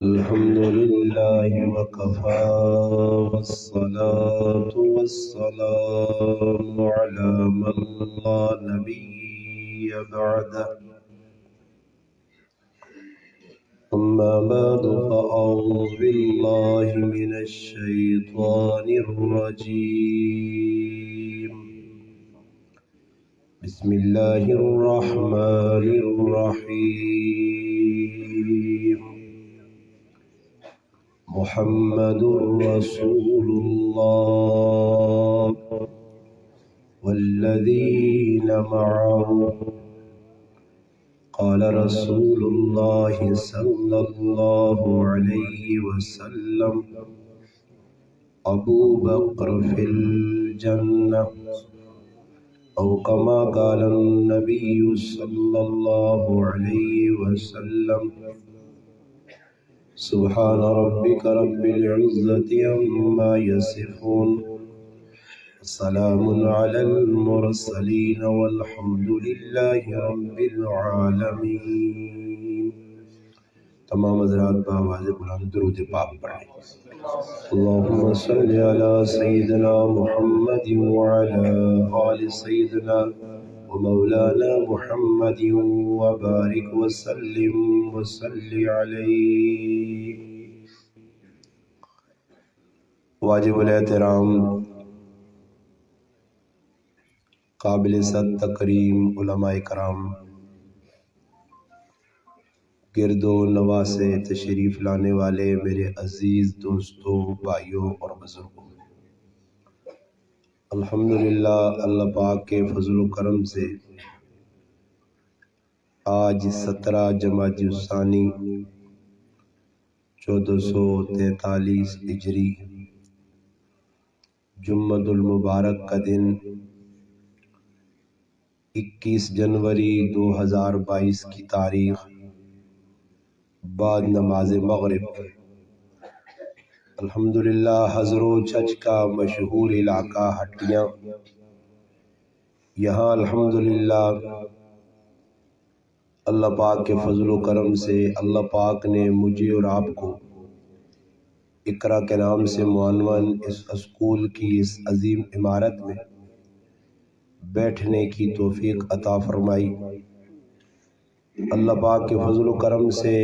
الحمد لله وكفى والصلاة والسلام على من لا نبي بعده أما بعد فأعوذ بالله من الشيطان الرجيم بسم الله الرحمن الرحيم محمد رسول الله والذين معه قال رسول الله صلى الله عليه وسلم أبو بكر في الجنة أو كما قال النبي صلى الله عليه وسلم سبحان ربك رب العزة عما يصفون سلام على المرسلين والحمد لله رب العالمين. تمام حضرات بآواز بلند درود پاک پڑھیں. اللهم صل على سيدنا محمد وعلى آل سيدنا ومولانا محمد وبارك وسلم وصل عليه. واجب الاحترام قابل صد تکریم علماء کرام، گرد و نواح سے تشریف لانے والے میرے عزیز دوستوں، بھائیوں اور بزرگوں، الحمدللہ اللہ پاک کے فضل و کرم سے آج 17 جمادی الثانی 1443 ہجری جمعۃ المبارک کا دن 21 جنوری 2022 کی تاریخ بعد نماز مغرب، الحمدللہ حضر و چھچ کا مشہور علاقہ ہٹیاں، یہاں الحمدللہ اللہ پاک کے فضل و کرم سے اللہ پاک نے مجھے اور آپ کو اقرا کے نام سے معنون اس اسکول کی اس عظیم عمارت میں بیٹھنے کی توفیق عطا فرمائی. اللہ پاک کے فضل و کرم سے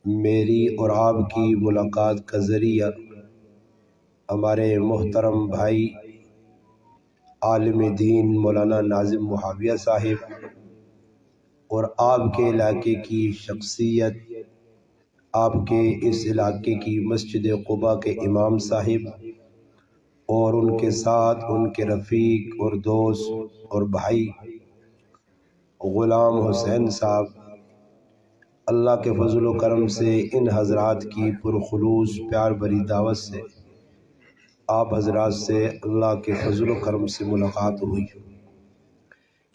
میری اور آپ کی ملاقات کا ذریعہ ہمارے محترم بھائی عالم دین مولانا ناظم معاویہ صاحب اور آپ کے علاقے کی شخصیت، آپ کے اس علاقے کی مسجد قباء کے امام صاحب اور ان کے ساتھ ان کے رفیق اور دوست اور بھائی غلام حسین صاحب، اللہ کے فضل و کرم سے ان حضرات کی پرخلوص پیار بری دعوت سے آپ حضرات سے اللہ کے فضل و کرم سے ملاقات ہوئی.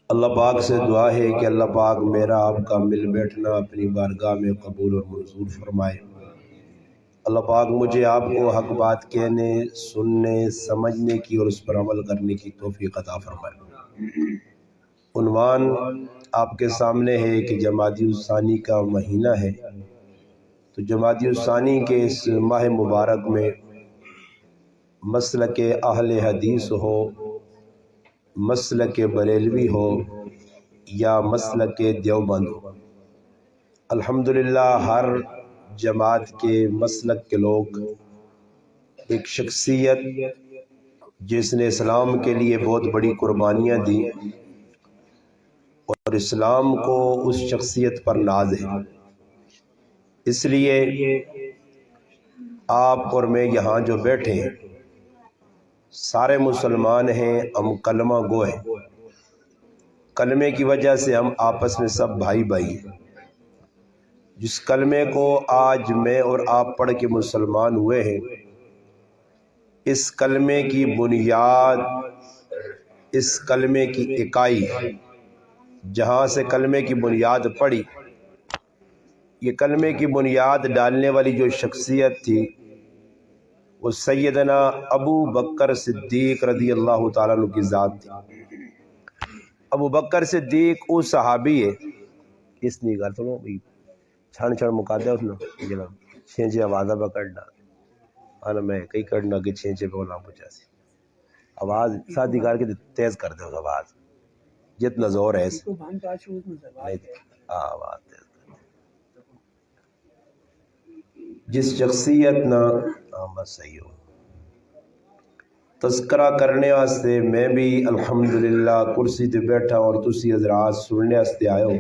اللہ پاک سے دعا ہے کہ اللہ پاک میرا آپ کا مل بیٹھنا اپنی بارگاہ میں قبول اور منظور فرمائے. اللہ پاک مجھے آپ کو حق بات کہنے، سننے، سمجھنے کی اور اس پر عمل کرنے کی توفیق عطا فرمائے. عنوان آپ کے سامنے ہے کہ جمادی الثانی کا مہینہ ہے، تو جمادی الثانی کے اس ماہ مبارک میں مسلک اہل حدیث ہو، مسلک بریلوی ہو یا مسلک دیوبند ہو، الحمدللہ ہر جماعت کے مسلک کے لوگ ایک شخصیت جس نے اسلام کے لیے بہت بڑی قربانیاں دی اور اسلام کو اس شخصیت پر ناز ہے. اس لیے آپ اور میں یہاں جو بیٹھے ہیں سارے مسلمان ہیں، ہم کلمہ گو ہیں، کلمے کی وجہ سے ہم آپس میں سب بھائی بھائی ہیں. جس کلمے کو آج میں اور آپ پڑھ کے مسلمان ہوئے ہیں، اس کلمے کی بنیاد، اس کلمے کی اکائی، جہاں سے کلمے کی بنیاد پڑی، یہ کلمے کی بنیاد ڈالنے والی جو شخصیت تھی وہ سیدنا ابو بکر صدیق رضی اللہ تعالیٰ عنہ کی ذات تھی. ابو بکر صدیق وہ صحابی ہے، اس نہیں گل سنو بھائی چھن چھن مکا دیا اس نے جناب چھینچے آوازہ پہ کٹنا آنا میں کئی کٹنا کہ چھینچے پہ ہونا پوچھا سی آواز ساتھی کر کے تیز کر دے اس آواز جتنا زور ہے آواز تیز کر جس شخصیت نہ بس صحیح ہو تذکرہ کرنے واسطے میں بھی الحمدللہ کرسی تے بیٹھا اور تسی حضرات سننے واسطے آئے ہو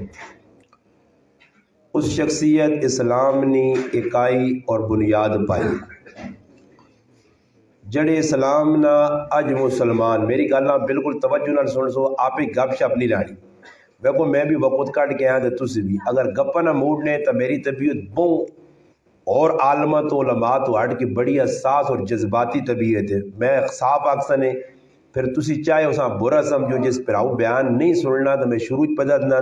اس شخصیت اسلام نے اکائی اور بنیاد پائی جڑے اسلام نہ اج مسلمان میری گلاں بالکل توجہ نال سن سو آپ ہی گپ شپ نہیں لانی ویکو میں بھی وقت کٹ کے آیا تے تسی بھی اگر گپا نہ موڈ نے تو میری طبیعت بہت اور عالمت و علماء تو ہٹ کے بڑی حساس اور جذباتی طبیعت ہے میں صاف آکسا نے پھر تسی چاہے اساں برا سمجھو جس پر آؤ بیان نہیں سننا تو میں شروع پتا نہ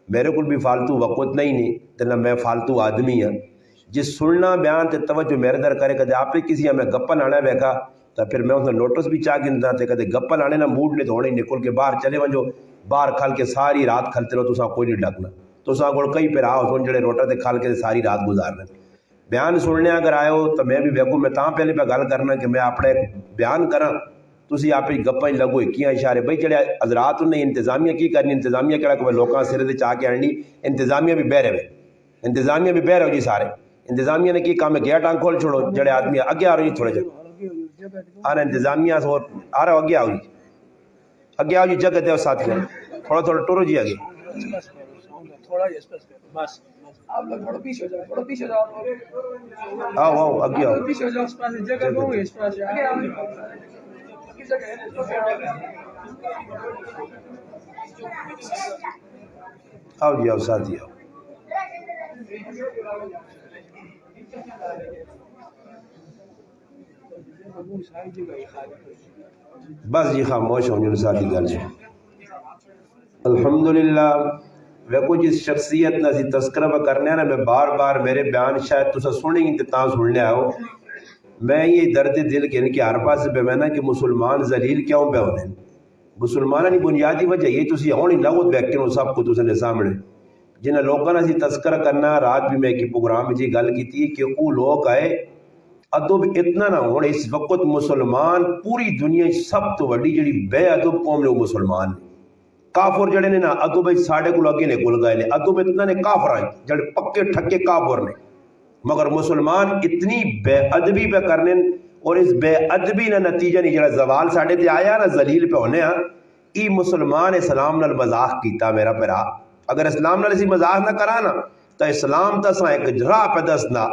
میرے کو بھی فالتو وقت نہیں تو نہ میں فالتو آدمی ہاں جس سننا بیان تے توجہ میرے در کرے کدے آپ کسی ہمیں گپا لانا بیکھا تو پھر میں اس نے نوٹس بھی چاہ گنتا تے کدے گپا لانے نہ موڈ نے تو ہونے نکل کے باہر چلے ونجو باہر کھل کے ساری رات کھلتے رہو تو کوئی نہیں ڈکنا تو کو کئی پھر آؤ سن جڑے روٹا تے کھل کے ساری رات گزارنے بیان سننے اگر آئے ہو تو میں بھی ویکو میں تاں پہلے پہ گل کرنا کہ میں اپنے بیان کرا تسی آپ گپاں لگو کیا اشارے بھائی جڑے حضرات نے انتظامیہ کی کرنی انتظامیہ کہڑا کہ لوکاں سرے تے چاہ کے آنی انتظامیہ بھی بہ رہے انتظامیہ بھی بہ رہے جی سارے انتظامیہ نے کی کام ہے گیٹ آن کھول چھوڑو جڑے آدمی اگے آ رہے جی تھوڑے جگہ آ رہے انتظامیہ آ رہا اگے آؤ جی اگے آؤ جی جگہ دے ساتھی تھوڑا تھوڑا ٹورو جی آگے آپ لوگ تھوڑا پیچھے ہو جاؤ آؤ آؤ اگے آؤ پیچھے ہو جاؤ اس پاس جگہ بہت ہے اس پاس آگے آؤ جگہ ہے آؤ جی آؤ ساتھی آؤ بس جی خاموش ہوں جو ساتھی گل جی الحمدللہ ویکو جس شخصیت نہ سی تذکرہ پہ کرنے نا میں بار بار میرے بیان شاید تسا سنیں گے تاں سننے آؤ میں یہ درد دل کے ان کے ہر پاس پہ میں نا کہ مسلمان ذلیل کیوں پہ ہونے مسلمانوں کی بنیادی وجہ یہ تسی ہونی لغت بیٹھے ہو سب کو تسے سامنے جنہیں لوگوں نے تذکرہ کرنا رات بھی میں کی پروگرام میں جی گل کی تھی کہ وہ لوگ آئے ادب اتنا نہ ہونے اس وقت مسلمان پوری دنیا سب تو وڈی جڑی بے ادب قوم نے وہ مسلمان کافر جڑے نے نا ادب ساڑھے کو لگے نے گل گئے نے ادب اتنا نے کافر آئے جڑے پکے ٹھکے کافر نے مگر مسلمان اتنی بے ادبی پہ کرنے اور اس بے ادبی نہ نتیجہ نہیں جڑا زوال ساڑھے تے آیا نا ذلیل پہ ہونے ہاں ای مسلمان اسلام نال مزاح کیتا میرا پرا اگر اسلام نال اسی مزاح نہ کرانا تو اسلام تا سا ایک راہ پہ دسنا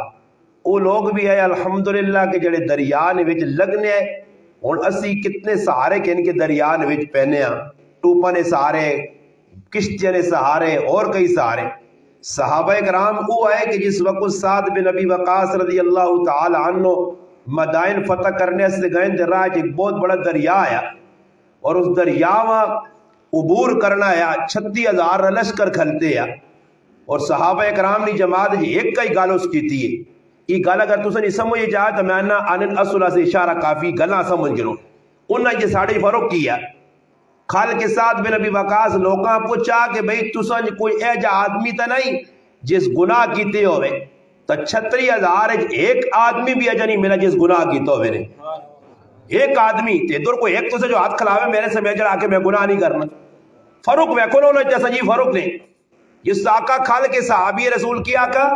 وہ لوگ بھی ہے الحمدللہ کہ جڑے دریا نے وچ لگنے ہیں ہن اسی کتنے سہارے کہ ان کے دریا نے وچ پہنے ہاں ٹوپا نے سہارے کشتیاں نے سہارے اور کئی سہارے صحابہ کرام وہ ہے کہ جس وقت سعد بن ابی وقاص رضی اللہ تعالی عنہ مدائن فتح کرنے سے گئے دے راہ ایک بہت بڑا دریا آیا اور اس دریا عبور کرنا ہے 36,000 لشکر کھلتے ہیں اور صحابہ کرام نے جماعت جی ایک کئی گال اس کی تھی یہ گال اگر تسا نہیں سمجھے جائے تو میں انہا انن اصلہ سے اشارہ کافی گلہ سمجھ گنو انہا یہ ساڑھے فرق کیا خال کے ساتھ بن ابی وقاص لوگاں پوچھا کہ بھئی تسا کوئی ایجا آدمی تا نہیں جس گناہ کیتے ہوئے تو 36,000 ایک آدمی بھی ایجا نہیں ملا جس گناہ کیتے ہوئے نے ایک آدمی تے دور کو ایک تو سے جو ہاتھ کھلاوے میرے سے میجر آکے میں گناہ نہیں کرنا فروق ویکھو نہ جیسا جی فروق نے جس آقا کھال کے صحابی رسول کی آقا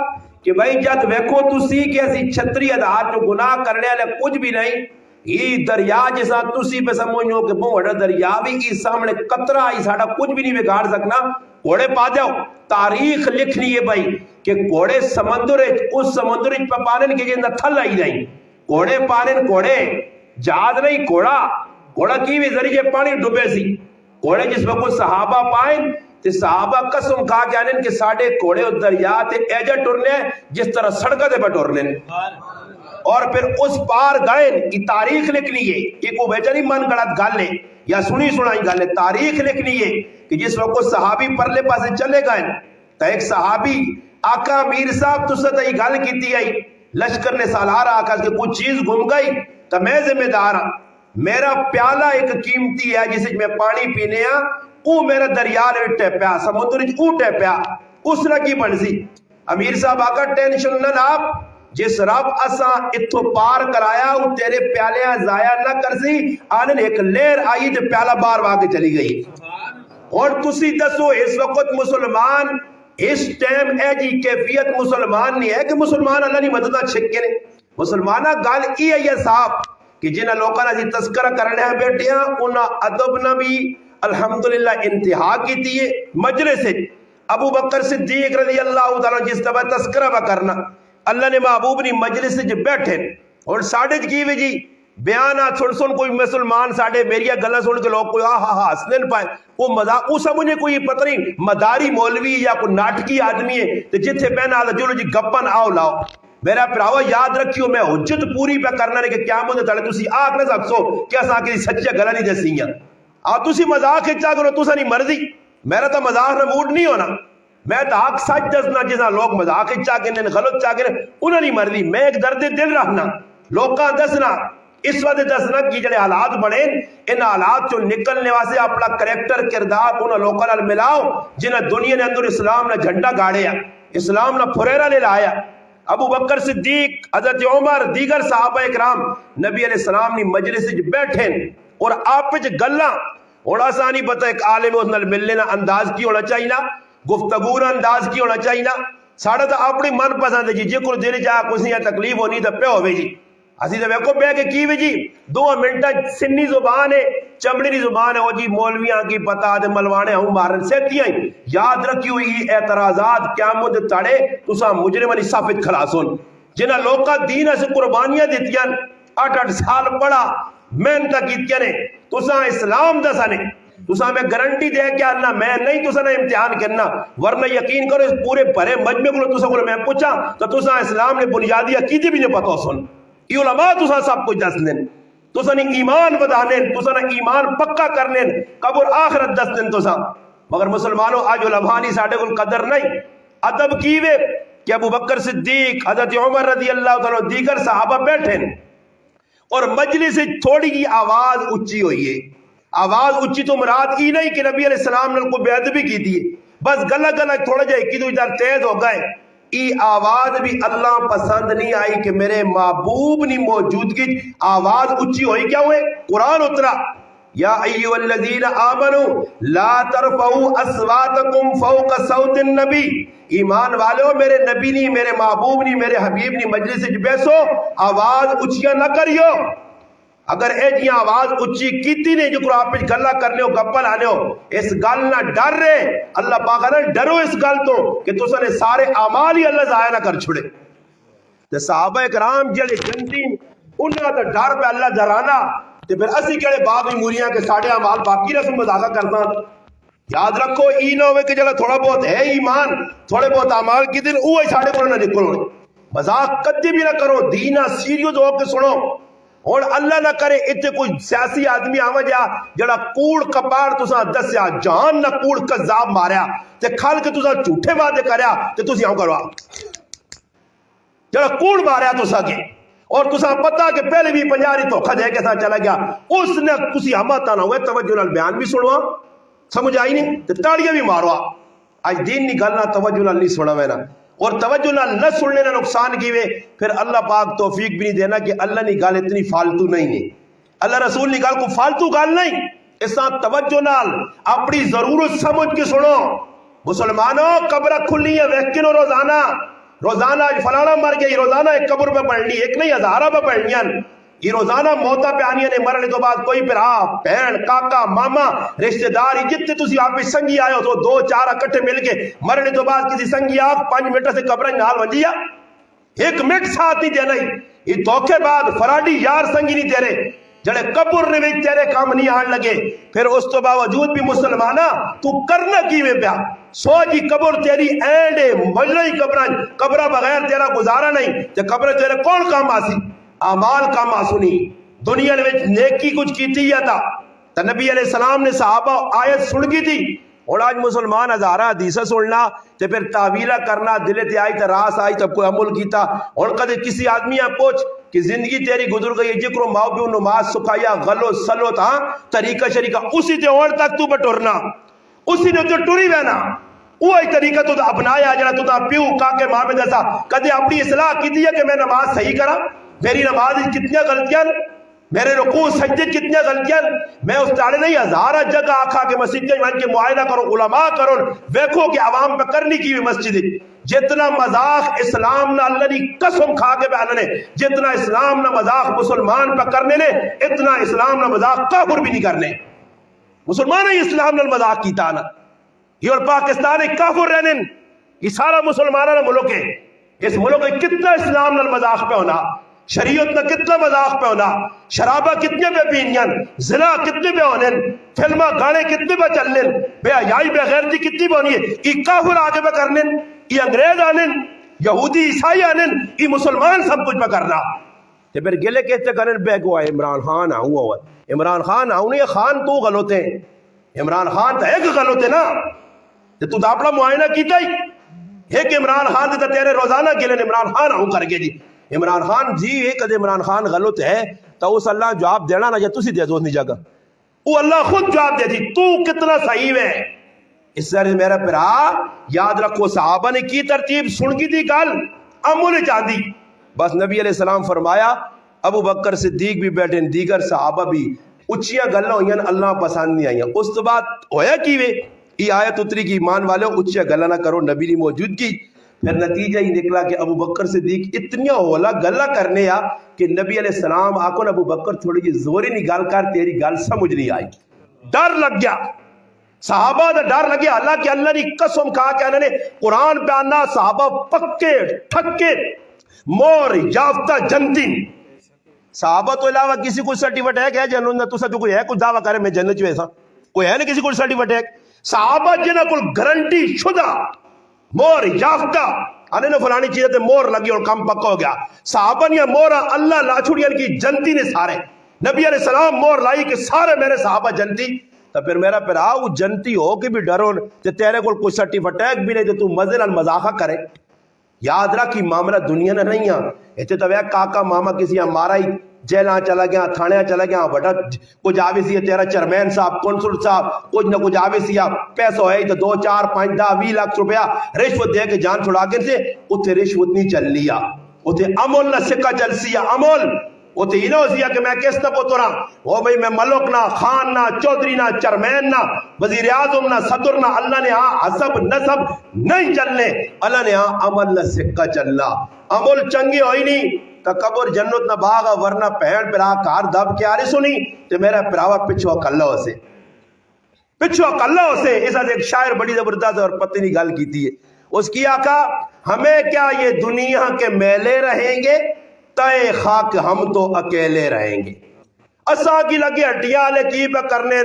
کہ بھائی جد ویکھو تسی کہ ایسی 36,000 جو گناہ کرنے والے کچھ بھی نہیں یہ دریا جیسا تسی پہ سمجھو کہ بہت دریا بھی اس سامنے قطرہ ہی ساڑھا کچھ بھی نہیں بگاڑ سکنا کوڑے پا جاؤ تاریخ لکھنی ہے بھائی کہ کوڑے سمندر اس سمندر پہ پانن کے جندہ تھل آئی نہیں کوڑے پانن کوڑے جہاز نہیں کوڑا کی بھی ذریعے پانی ڈوبے سی کوڑے جس وقت صحابہ پائیں تے صحابہ قسم کھا کے آنن کہ ساڑھے کوڑے اور دریا تے ایجا ٹرنے جس طرح سڑکہ دے پہ ٹرنے اور پھر اس پار گئے کی تاریخ لکھنی ہے ایک وہ بیچاری من گڑت گالے یا سنی سنائی گالے تاریخ لکھنی ہے کہ جس وقت صحابی پرلے پاسے چلے گئے تو ایک صحابی آقا میر صاحب تسا ہی گال کیتی آئی لشکر نے سالارہ آقا کہ کچھ چیز گم گئی تو میں ذمہ دار ہوں میرا پیالہ ایک قیمتی ہے جسے میں پانی پینے ہاں او میرا دریا نے ٹیپیا سمندر او ٹیپیا اس نے کی بنسی امیر صاحب آقا ٹینشن نہ آپ جس رب اساں اتھو پار کرایا وہ تیرے پیالیاں ضائع نہ کرسی آنن ایک لہر آئی تے پیالہ بار واقع چلی گئی اور تسی دسو اس وقت مسلمان اس ٹائم اے جی کیفیت مسلمان نہیں ہے کہ مسلمان اللہ نہیں مددہ چھکے نے مسلمانہ گال ای ہے یہ صاحب کہ جنہ لوگوں نے جی تذکرہ کرنے ہیں بیٹھے ہیں انہاں ادب نہ بھی الحمدللہ انتہا کی تیئے مجلس سے ابو بکر صدیق رضی اللہ تعالیٰ جس طرح تذکرہ با کرنا اللہ نے محبوب نے مجلس سے جب بیٹھے اور ساڑھے کی بھی جی بیانات سن کوئی مسلمان ساڑھے میری گلہ سن کے لوگ کوئی ہاں ہسنے پائے وہ مذاق وہ سمجھے کوئی پتہ نہیں مداری مولوی یا کوئی ناٹکی آدمی ہے تو جتھے پہنا آدھا جو جی گپن آؤ لاؤ میرا پراوا یاد رکھیو میں حجت پوری پہ کرنا ہے کہ قیامت تلے تسی آگ نہ سکسو کیا سا کسی سچے گلہ نہیں دسیاں آپ تسی مذاق کھچا کرو تسا نہیں مرضی میرا تو مذاق نہ موڈ نہیں ہونا میں تو آگ سچ دسنا جسا لوگ مذاق کھچا کے غلط چاہ کے انہوں نہیں مرضی میں ایک درد دل رکھنا لوگاں دسنا اس وقت دسنا کی جڑے حالات بڑے ان حالات جو نکلنے واسے اپنا کریکٹر کردار انہوں لوگوں نال ملاؤ جنہ دنیا نے اندر اسلام نہ جھنڈا گاڑیا اسلام نہ پھریرا لے لایا ابو بکر صدیق حضرت عمر دیگر صحابہ اکرام نبی علیہ السلام نے مجلس بیٹھے اور آپ پہ گلاں اور آسانی پتہ ایک عالم اس نال ملنے نا انداز کی ہونا چاہیے نا گفتگو نا انداز کی ہونا چاہیے نا ساڑھا تو اپنی من پسند ہے جی جے کو دل چاہ کسی یا تکلیف ہونی تو پہ ہوئے جی اسی تو ویکو بے کے کی بھی جی 2 منٹا سنی زبان ہے چمڑی دی زبان ہے وہ جی مولویاں کی پتہ دے ملوانے ہوں مارن سیتیاں یاد رکھی ہوئی اعتراضات قیامت تڑے تسا مجرمانی صافت خلاصون جنہ لوکا دین سے قربانیاں دیتیاں 8 سال پڑا محنت کیتیاں نے تسا اسلام دسا نے تسا میں گارنٹی دے کہ اللہ میں نہیں تسا نے امتحان کرنا ورنہ یقین کرو اس پورے بھرے مجمع کو تسا کو میں پوچھا تو تسا اسلام نے بنیادی عقیدے بھی نہیں پتہ سن یہ علماء تسا سب کچھ دس دیں تسا نے ایمان بدانے تسا نے ایمان پکا کرنے قبر آخرت دس دیں تسا مگر مسلمانوں آج علماء نہیں ساڑھے کو قدر نہیں ادب کیوے کہ ابو بکر صدیق حضرت عمر رضی اللہ تعالیٰ دیگر صحابہ بیٹھے اور مجلس سے تھوڑی کی آواز اچھی ہوئی ہے آواز اچھی تو مراد ہی نہیں کہ نبی علیہ السلام نے کو بے ادبی کی تھی بس گلہ گلہ تھوڑا جائے کی تو ادھر تیز ہو گئے ای آواز بھی اللہ پسند نہیں آئی کہ میرے محبوب نہیں موجودگی آواز اچھی ہوئی کیا ہوئے قرآن اترا یا ایوہ الذین آمنوا لا ترفعوا اصواتکم فوق صوت النبی ایمان والو میرے نبی نہیں میرے محبوب نہیں میرے حبیب نہیں مجلس سے بیسو آواز اچھیاں نہ کریو اگر اے جی آواز اچھی کیتی نہیں جو آپ پہ گلہ کرنے ہو گپل آنے ہو اس گل نہ ڈر رہے اللہ پاک نے ڈرو اس گل تو کہ تسا نے سارے اعمال ہی اللہ ضائع نہ کر چھڑے تے صحابہ کرام جڑے جنتی انہاں دا ڈر پہ اللہ ڈرانا تے پھر اسی کہڑے باغ موریاں کے ساڑھے اعمال باقی رسم مذاکرہ کرنا یاد رکھو ای نہ ہوئے کہ جڑا تھوڑا بہت ہے ایمان تھوڑے بہت اعمال کی دن اوہ ساڑھے کو نہ نکلو مذاق کدی بھی نہ کرو دینہ سیریوس ہو کے سنو اور اللہ نہ کرے اتنے کوئی سیاسی آدمی آوہ جا جڑا کوڑ کپار تسا دسیا جان نہ کوڑ کذاب ماریا تے کھال کے تسا جھوٹے وعدے کریا تے تسی آؤں کروا جڑا کوڑ ماریا تسا کے اور تسا پتا کہ پہلے بھی 50 دھوکھا دے کے ساتھ چلا گیا اس نے تسی ہمتا نہ ہوئے توجہ نال بیان بھی سنوا سمجھ آئی نہیں تے تاڑیاں بھی ماروا آج دین نہیں گلنا توجہ نال نہیں سنا میں نا اور توجہ نہ سننے نہ نقصان کیوے پھر اللہ پاک توفیق بھی نہیں دینا کہ اللہ نے گال اتنی فالتو نہیں ہے اللہ رسول نے گال کو فالتو گال نہیں اس طرح توجہ نال اپنی ضرورت سمجھ کے سنو مسلمانوں قبر کھلی ہے ویکنو روزانہ فلانا مر گئی روزانہ ایک قبر پہ پڑھنی ایک نہیں ہزارہ پہ پڑھنیاں یہ روزانہ موتا پہ آنیاں نے مرنے تو بعد کوئی پھر بہن کاکا ماما رشتہ داری جتنے تسی آپ سنگی آئے ہو تو 2-4 اکٹھے مل کے مرنے تو بعد کسی سنگی آپ 5 منٹ سے قبریں نال ونجیا 1 منٹ ساتھ نہیں دینا یہ دھوکے بعد فراڈی یار سنگی نہیں دے رہے جڑے قبر نے بھی تیرے کام نہیں آن لگے پھر اس تو باوجود بھی مسلمانہ تو کرنا کیویں پیا سو جی قبر تیری اینڈ مجرئی قبرہ بغیر تیرا گزارا نہیں تے قبر تیرے کون کام آسی اعمال کام آسنی دنیا نے نیکی کچھ کی تھی یا تھا تو نبی علیہ السلام نے صحابہ آیت سن کی تھی اور آج مسلمان ہزارہ حدیثہ سننا تے پھر تعویلہ کرنا دل تے آئی تے راس آئی تب کوئی عمل کیتا اور کدے کسی آدمی آپ پوچھ کہ زندگی تیری گزر گئی جکرو ماؤ بیو نماز سکھایا غلو سلو تھا طریقہ شریکہ اسی تے اور تک تو بٹورنا اسی نے تو ٹوری بہنا وہی طریقہ تو اپنایا جڑا تو پیو کا کے ماں میں دسا کدے اپنی اصلاح کی ہے کہ میں نماز صحیح کرا، میری نماز کتنی غلطیاں، میرے رکوع سجدے کتنی غلطیاں، میں اس تاڑے نہیں ہزارہ جگہ آکھا کہ مسجد ایمان کے معائنہ کرو، علماء کرو، ویکھو کہ عوام پہ کرنی کی بھی مسجد جتنا مذاق اسلام نہ اللہ نے قسم کھا کے بیان نے جتنا اسلام نہ مذاق مسلمان پہ کرنے نے اتنا اسلام نہ مذاق کافر بھی نہیں کرنے. مسلمان ہی اسلام نہ مذاق کیتا نا، یہ اور پاکستان کافر رہنے، یہ سارا مسلمانہ نہ ملک ہے، اس ملک میں کتنا اسلام نہ مذاق پہ ہونا، شریعت نہ کتنا مذاق پہ ہونا، شرابہ کتنے پہ پینیاں، زنا کتنے پہ ہونے، فلمہ گانے کتنے پہ چلنے، بے حیائی بے غیرتی کتنی پہ ہونی ہے. یہ کافر آگے پہ کرنے، یہ انگریز آنے، یہودی عیسائی آنے، یہ مسلمان سب کچھ پہ کرنا. تو پھر گلے کہتے کرنے بے گو ہے عمران خان آؤں ہوا، عمران خان آؤں نہیں، خان تو غلط ہے، عمران خان تو ایک غلط ہے نا، تو اپنا معائنہ کیتا ہی ایک عمران خان تے تیرے روزانہ گلے عمران خان آؤں کر کے جی عمران خان جی ایک عمران خان غلط ہے تو اس اللہ جواب دینا نہ جا تسی دے دو نہیں جگہ وہ اللہ خود جواب دے دی تو کتنا صحیح ہے. اس طرح میرا پرا یاد رکھو صحابہ نے کی ترتیب سن کی تھی گل امول چاندی بس نبی علیہ السلام فرمایا ابو بکر صدیق بھی بیٹھے دیگر صحابہ بھی اچھیاں گلاں ہوئیں اللہ پسند نہیں آئیں. اس تو بعد ہویا کی وے یہ آیت اتری کی ایمان والے اچھیاں گلاں نہ کرو نبی نے موجود کی. پھر نتیجہ ہی نکلا کہ ابو بکر صدیق اتنی ہولا گلا کرنے آ کہ نبی علیہ السلام آکو ابو بکر تھوڑی جی زوری نہیں گل کر تیری گل سمجھ نہیں آئی. ڈر لگ گیا صحابہ دا ڈر لگ گیا. اللہ کہ اللہ نے قسم کھا کہ انہوں نے قرآن پہ آنا صحابہ پکے ٹھکے مور یافتہ جنتی صحابہ تو علاوہ کسی کو سرٹیفکیٹ ہے کہ جنہوں نے تو سب کوئی ہے کچھ دعویٰ کرے میں جنت ویسا کوئی ہے نہیں کسی کو سرٹیفکیٹ ہے. صحابہ جنہاں کو گارنٹی شدہ مور یافتہ انہیں نے فلانی چیزیں تے مور لگی اور کام پکا ہو گیا. صحابہ نے مورا اللہ لا چھوڑی ان کی جنتی نے سارے نبی علیہ السلام مور لائی کہ سارے میرے صحابہ جنتی. تو پھر میرا پھر آؤ جنتی ہو کہ بھی ڈرو تے تیرے کو کوئی سرٹیفکیٹ بھی نہیں تو مزے نال مذاقہ کرے. یاد رکھ کہ معاملہ دنیا نہ نہیں ہے ایتھے تو کاکا ماما کسی ہمارا ہی جیلاں چلا گیا تھانے چلا گیا بڑا کچھ آوے سی تیرا چیئرمین صاحب کونسل صاحب کچھ نہ کچھ آوے سی پیسہ ہے تو 2 4 5 10 20 لاکھ روپیہ رشوت دے کے جان چھڑا کے سے اتھے رشوت نہیں چل لیا اتھے امول نہ سکہ چل سیا امول اتھے ہی نہ ہو سیا کہ میں کس نہ پوتو رہا وہ بھئی میں ملک نہ خان نہ چودری نہ چیئرمین نہ وزیر اعظم نہ صدر نہ اللہ نے ہاں حسب نسب نہیں چلنے اللہ نے ہاں عمل نہ سکہ چلنا عمل چنگی ہوئی نہیں قبر جنت نہ باغا ورنہ پہن پرا کار دب کے آرے سنی تو میرا پراوا پچھو کلہ ہو سے پچھو کلہ ہو سے اس ایک شاعر بڑی زبردست اور پتہ نہیں گل کیتی ہے اس کی آقا ہمیں کیا یہ دنیا کے میلے رہیں گے تائے خاک ہم تو اکیلے رہیں گے. اسا کی لگے ہٹیاں لے کی پہ کرنے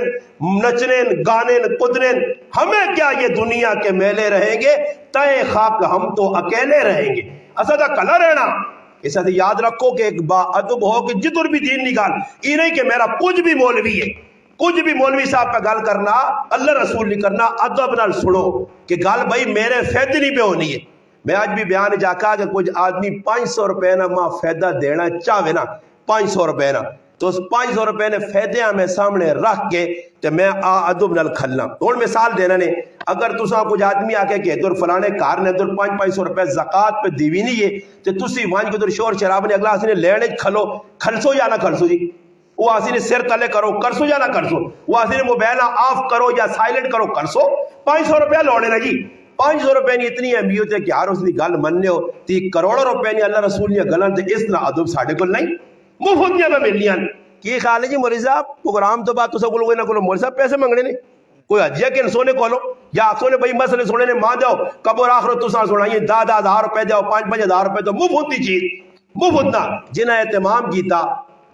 نچنے گانے کدنے ہمیں کیا یہ دنیا کے میلے رہیں گے تائے خاک ہم تو اکیلے رہیں گے. اسا دا کلہ رہنا اس سے یاد رکھو کہ ایک با ادب ہو کہ جدر بھی دین نکال یہ نہیں کہ میرا کچھ بھی مولوی ہے کچھ بھی مولوی صاحب کا گل کرنا اللہ رسول نہیں کرنا ادب نال سنو کہ گل بھائی میرے فائدے نہیں پہ ہونی ہے. میں آج بھی بیان جا کہا کہ کچھ آدمی 500 روپے نہ ماں فائدہ دینا چاہے نا 500 روپے نہ تو اس 500 روپے نے فائدہ میں سامنے رکھ کے تو میں ادب نال کھلنا. اور مثال دینا نے اگر تساں کچھ آدمی آ کے کہ ادھر فلانے کار نے ادھر 500 روپے زکات پہ دیوی نہیں ہے تو تسی وہاں کے ادھر شور شراب نے اگلا اسی نے لینے کھلو کھلسو یا نہ کھلسو جی وہ اسی نے سر تلے کرو کرسو یا نہ کرسو وہ اسی نے موبائل آف کرو یا سائلنٹ کرو کرسو 500 روپے لوڑے نا جی 500 روپے نہیں اتنی اہمیت ہے کہ ہر اس کی گل مننے ہو 30 کروڑوں روپے نہیں اللہ رسول نے گلن تے اس طرح ادب ساڈے کول نہیں مفت میں ملنیاں. کی خیال ہے جی مولوی صاحب پروگرام تو بعد تو سب کوئی نہ کوئی مولوی صاحب پیسے منگنے نہیں کوئی حجیہ کے سونے کولو یا سونے بھائی مسئلے سونے نے ماں دو قبر آخرت تو ساں سنائیے 10,000 روپے دو 5,000 روپے تو مفت دی چیز مفت نہ جنہیں اہتمام کیتا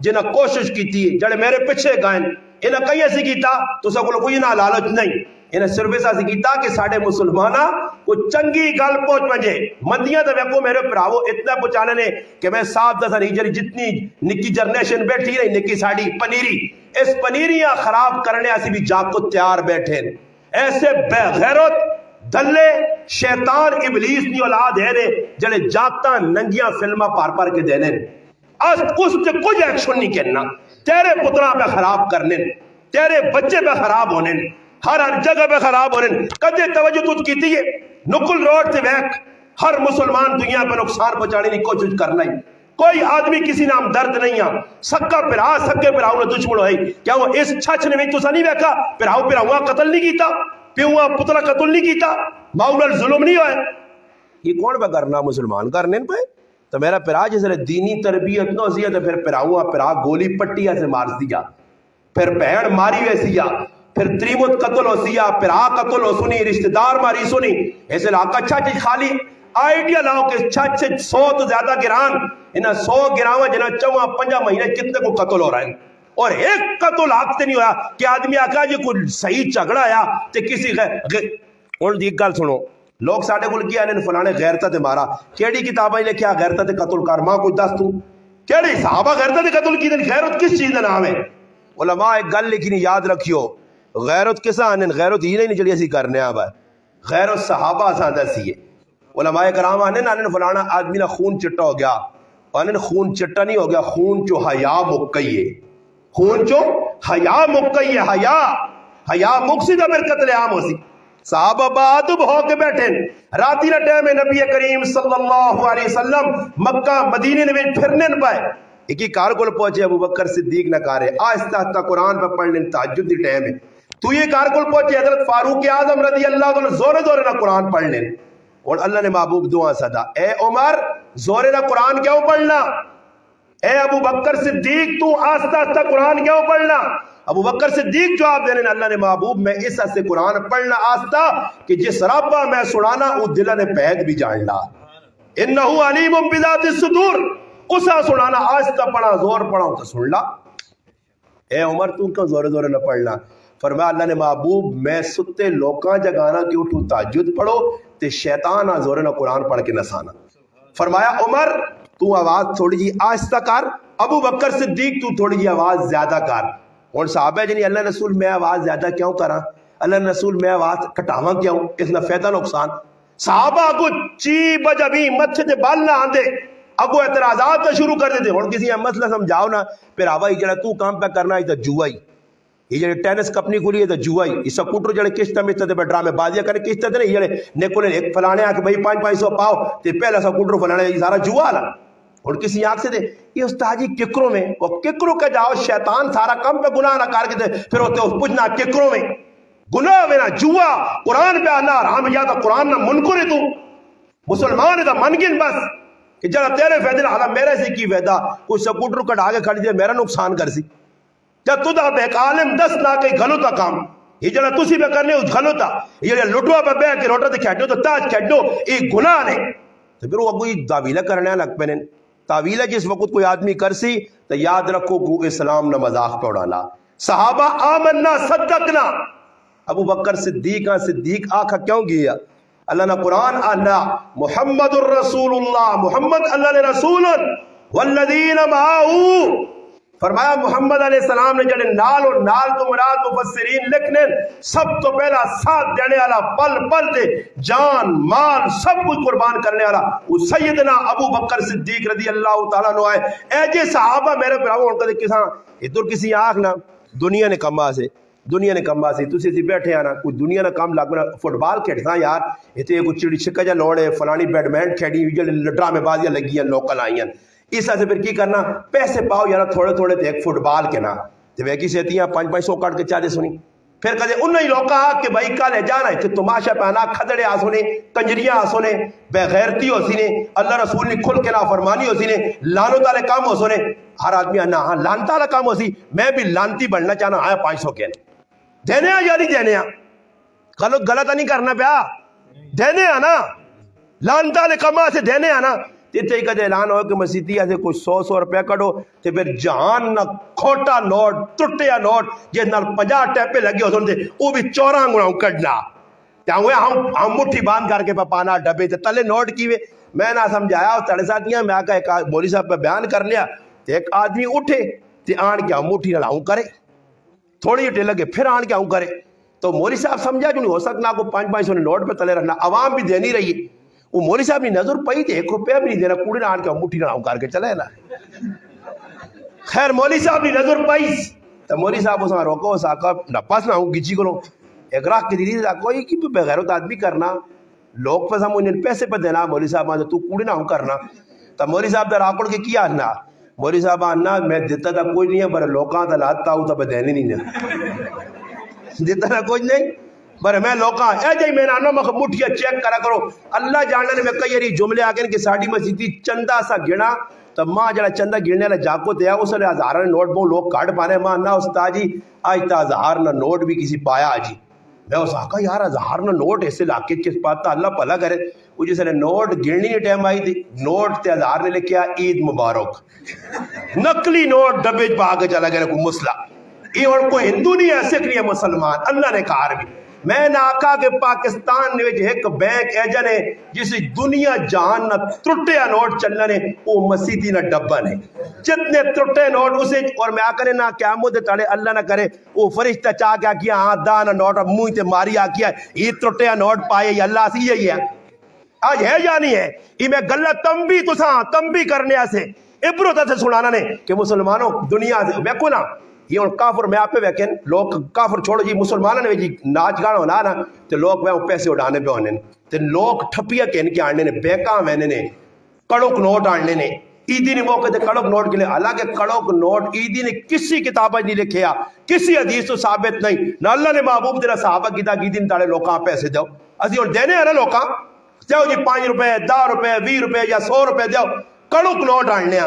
جنہیں کوشش کیتی جڑے میرے پیچھے گائیں انہیں کئی ایسی کیتا تو سب کوئی نہ لالچ نہیں انہیں صرف ایسا کیتا کہ ساڑھے مسلمانہ کو چنگی گل پہنچ مجھے مندیاں تو ویکو میرے پراؤ اتنا پہنچانے نے کہ میں صاحب دسا نہیں جری جتنی نکی جنریشن بیٹھی رہی نکی ساڑھی پنیری اس پنیریاں خراب کرنے ایسی بھی جا کو تیار بیٹھے ایسے بے غیرت دلے شیطان ابلیس نہیں اولاد ہے رے جڑے جاتا ننگیاں فلمہ پار پار کے دینے اس سے کچھ ایکشن نہیں کرنا تیرے پترہ پہ خراب کرنے تیرے بچے پہ خراب ہونے ہر جگہ پہ خراب ہو رہے ہیں. کدے توجہ تجھ کی ہے نکل روڈ سے بیک ہر مسلمان دنیا پہ نقصان پہنچانے کی کوشش کرنا ہی. کوئی آدمی کسی نام درد نہیں آ سکا پھرا سکے پھراؤ نے دشمن ہوئی کیا وہ اس چھچ نے بھی تو نہیں ویکھا پھراؤ پھراؤا قتل نہیں کیتا پیوا پتلا قتل نہیں کیتا ماؤل ظلم نہیں ہوئے. یہ کون پہ کرنا مسلمان کرنے پہ تو میرا پھرا جس نے دینی تربیت نہ سی تو پھر پھراؤا پھرا گولی پٹیا سے مار دیا پھر بہن ماری ویسی پھر تریمت قتل ہو سیا پھرا قتل ہو سنی رشتہ دار ماری سنی ایسے علاقہ چھچ خالی آئیڈیا لاؤ کہ چھچ 100 تو زیادہ گران انہاں 100 گراواں جنہاں 4-5 مہینے کتنے کو قتل ہو رہا ہے اور ایک قتل حق سے نہیں ہوا کہ آدمی آکا جی کوئی صحیح جھگڑا آیا تے کسی اور ایک گل سنو لوگ ساڈے کول کیا انہاں فلانے غیرت تے مارا کیڑی کتاباں لکھیا غیرت تے قتل کر ماں کوئی دس تو کیڑی صحابہ غیرت تے قتل کیتے غیرت کس چیز دا نام ہے. علماء ایک گل لکھنی یاد رکھیو غیرت کسا آنن غیرت یہ نہیں چلی اسی کرنے آبا غیرت صحابہ سا دسی ہے. علماء کرام آنن آنن فلانا آدمی نا خون چٹا ہو گیا آنن خون چٹا نہیں ہو گیا خون چو حیا مکئی ہے خون چو حیا مکئی ہے حیا مکسی دا پھر قتل عام ہو سی. صحابہ بادب ہو کے بیٹھے راتی نہ ٹائم نبی کریم صلی اللہ علیہ وسلم مکہ مدینے میں پھرنے نہ پائے ایک ہی کار کو پہنچے ابو بکر صدیق نہ کارے آہستہ آہستہ قرآن پہ پڑھنے تہجد دی ٹائم ہے تو یہ کار کو پہنچے حضرت فاروق اعظم رضی اللہ عنہ زورے زورے نہ قرآن پڑھنے اور اللہ نے محبوب دعا صدا اے عمر زورے نہ قرآن کیوں پڑھنا اے ابو بکر صدیق تو آہستہ آہستہ قرآن کیوں پڑھنا ابو بکر صدیق جواب دینے اللہ نے محبوب میں اس سے قرآن پڑھنا آہستہ کہ جس ربا میں سنانا وہ دلہ نے پہد بھی جاننا انہو علیم بذات الصدور اسا سنانا آہستہ پڑھا زور پڑھا تو سن لا. اے عمر تو کیوں زور زور نہ پڑھنا فرمایا اللہ نے محبوب میں ستے لوکاں جگانا کہ اٹھو تہجد پڑھو تے شیطان زور نہ قرآن پڑھ کے نسانا. فرمایا عمر تو آواز تھوڑی جی آہستہ کر ابو بکر صدیق تو تھوڑی جی آواز زیادہ کر اور صحابہ جنی اللہ رسول میں آواز زیادہ کیوں کرا اللہ رسول میں آواز کٹاواں کیوں اس نہ فائدہ نقصان. صحابہ کو چی بجبی مچھ دے بال نہ آندے اگو اعتراضات شروع کر دیتے اور کسی مسئلہ سمجھاؤ نا پھر آوائی جڑا تو کام پہ کرنا ہے تو جوائی یہ جڑے ٹینس کپنی کھلی ہے تو جوائی یہ سکوٹر جڑے قسط میں تے ڈرامے بازیاں کرے قسط تے نہیں جڑے نیکو نے ایک فلانے آ کے بھائی 500 پاؤ تے پہلا سکوٹر فلانے یہ سارا جوا والا اور کسی آنکھ سے دے یہ استاجی ککروں میں وہ ککروں کے جاؤ شیطان سارا کم پہ گناہ نہ کر کے دے پھر ہوتے اس پوچھنا ککروں میں گناہ میں نہ جوا قرآن پہ آنا رام یا تو قرآن نہ منکر ہے تو مسلمان ہے تو منگن بس کہ جڑا تیرے فیدے نہ میرے سے کی فیدہ کوئی سکوٹر کٹا کے کھڑی دے میرا نقصان کر سی جب تو دا ایک عالم 10 لاکھ کئی غلطا کام یہ جڑا تسی پہ کرنے اس غلطا یہ جڑا لٹوا پہ بیٹھ کے روٹا تے کھیڈو تو تاج کھیڈو ایک گناہ نے تو پھر وہ کوئی تعویلہ کرنے لگ پہ تعویلہ جس وقت کوئی آدمی کر سی تو یاد رکھو کو اسلام نہ مذاق پہ اڑانا. صحابہ آمنا صدقنا ابو بکر صدیق آنکھا کیوں گیا اللہ نے قرآن آنا محمد الرسول اللہ محمد اللہ نے رسول والذین معاہو فرمایا محمد علیہ السلام نے جڑے نال اور نال تو مراد مفسرین لکھنے سب تو پہلا ساتھ دینے والا پل پل دے جان مال سب کچھ قربان کرنے والا وہ سیدنا ابو بکر صدیق رضی اللہ تعالیٰ عنہ ہے. اے جے صحابہ میرے پراؤ ان کا دے کساں ادھر کسی آنکھ نہ دنیا نے کما سے تسی سی بیٹھے آنا کوئی دنیا نہ کام لگ رہا فٹ بال کھیڑتا یار اتنے کوئی چڑی چھکا جا لوڑے فلانی بیڈمنٹ کھیڑی ہوئی ڈرامے بازیاں لگی ہیں لوکل آئی ہیں اس سے پھر کی کرنا پیسے پاؤ یار تھوڑے تھوڑے تے ایک فٹ بال کے نا تے ویکی سیتیاں 500 کٹ کے چاہتے سنی پھر کہتے انہی لوکا کہ بھائی کل ہے جانا ہے تماشا پہنا کھدڑے آ سنے کنجریاں آ سنے بے غیرتی ہو سنے اللہ رسول نے کھل کے نافرمانی ہو سنے لانت والے کام ہو سنے ہر آدمی آنا ہاں لانتا والا کام ہو سی میں بھی لانتی بڑھنا چاہنا آیا 500 کے دینے یا نہیں دینے غلط نہیں کرنا پیا دینے آنا لانتا والے کام سے دینے آنا تیتے ہی کہتے اعلان ہو کہ مسیحیہ سے کوئی 100 روپے کڑو تے پھر جہان نہ کھوٹا نوٹ ٹوٹیا نوٹ جس نال 50 ٹیپے لگے ہو سنتے وہ بھی 14 گناہوں کڑنا تے ہم مٹھی باندھ کر کے پانا ڈبے تے تلے نوٹ کیوے میں نہ سمجھایا تڑے ساتھیاں میں آکا ایک مولوی صاحب پہ بیان کر لیا تے ایک آدمی اٹھے تے آن کے مٹھی نہ لاؤں کرے تھوڑی ہٹے لگے پھر آن کے آؤں کرے تو مولوی صاحب سمجھا جو نہیں ہو سکنا کو 500 نوٹ پہ تلے رکھنا عوام بھی دینی رہی ہے وہ مولوی صاحب نے نظر پئی تھے 1 روپیہ بھی نہیں دینا کوڑے نہ آن کے مٹھی نہ کر کے چلے نا خیر مولوی صاحب نے نظر پئی تو مولوی صاحب اس میں روکو ساکا نہ پاس نہ ہوں گچی کرو ایک راہ کی دیدی کوئی کی بغیرت آدمی کرنا لوگ پس ہم انہیں پیسے پہ دینا مولوی صاحب تو کوڑی نہ ہوں کرنا تو مولوی صاحب در آکڑ کے کیا آنا مولوی صاحب آنا میں دیتا تھا کوئی نہیں ہے پر لوکاں تا لاتا ہوں تا دینے نہیں دیتا تھا کوئی نہیں پر میں لوکاں اے جائی میں نانو مخ مٹھیا چیک کرا کرو اللہ جاننے میں کئی یری جملے آگئے کہ ساڑھی مسیدی چندہ سا گھنا تو ماں جڑا چندہ گرنے والا جاکو تیا اس نے ہزارہ نوٹ بہوں لوگ کاٹ پانے ماں نہ استاد جی آج تا ہزار نہ نوٹ بھی کسی پایا جی میں اس آقا یار ہزار نہ نوٹ ایسے لاکے کس پاتا اللہ پلا کرے وہ جس نے نوٹ گرنی نے ٹائم آئی تھی نوٹ تے ہزار نے لکھیا عید مبارک نقلی نوٹ ڈبے پا کے چلا گیا کوئی مسئلہ یہ اور کوئی ہندو نہیں ہے سکھ نہیں ہے مسلمان اللہ نے کہا بھی میں نے آقا کہ پاکستان نے ایک بینک ایجن ہے جس دنیا جہان نہ ترٹیا نوٹ چلنا نے وہ مسیدی نہ ڈبا نے جتنے ترٹے نوٹ اسے اور میں آقا نے نہ قیامت تڑے اللہ نہ کرے وہ فرشتہ چاہ کیا کیا ہاں دانا نوٹ منہ تے ماری آ کیا یہ ترٹیا نوٹ پائے یہ اللہ سی یہی ہے آج ہے یا نہیں ہے یہ میں گلہ تنبیہ کرنے سے عبرت سے سنانا نے کہ مسلمانوں دنیا سے بیکو نا یہ اور کافر میں آپ پہ ویکن لوگ کافر چھوڑو جی مسلمانوں نے جی ناچ گانا ہونا نا تو لوگ میں پیسے اڑانے پہ ہونے تو لوگ ٹھپیا کہن کے آنے نے بیکاں میں نے کڑک نوٹ آنے نے عیدی نے موقع تھے کڑک نوٹ کے لئے حالانکہ کڑک نوٹ عیدی نے کسی کتابہ نہیں لکھیا کسی حدیث تو ثابت نہیں نہ اللہ نے محبوب دینا صحابہ کی تاکی دن تاڑے لوکاں پیسے دو اسی اور دینے ہیں نا لوکاں دیو جی 5 روپے 10 روپے 20 روپے یا 100 روپے دیو کڑک نوٹ آنے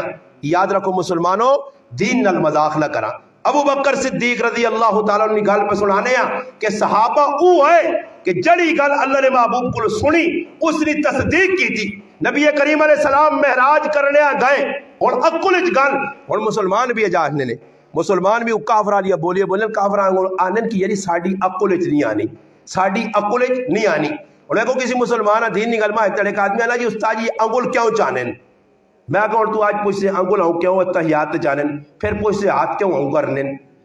یاد رکھو مسلمانوں دین نال مذاق نہ کرا ابو بکر صدیق رضی اللہ تعالیٰ نے گل پہ سنانے ہیں کہ صحابہ او ہے کہ جڑی گل اللہ نے محبوب کو سنی اس نے تصدیق کی تھی نبی کریم علیہ السلام معراج کرنے گئے اور اکل گل اور مسلمان بھی اجازنے نے مسلمان بھی کافر لیا بولیے بولے کافر آنن کی یعنی ساڑی اکل نہیں آنی ساڑی اکل نہیں آنی اور میں کو کسی مسلمان دین نہیں گل میں اتنے ایک آدمی اللہ جی استاد جی انگل کیوں چاہنے میں کہوں تو آج پوچھ سے انگل ہوں کیوں اتحیات جانن پھر پوچھ سے ہاتھ کیوں ہوں کرنے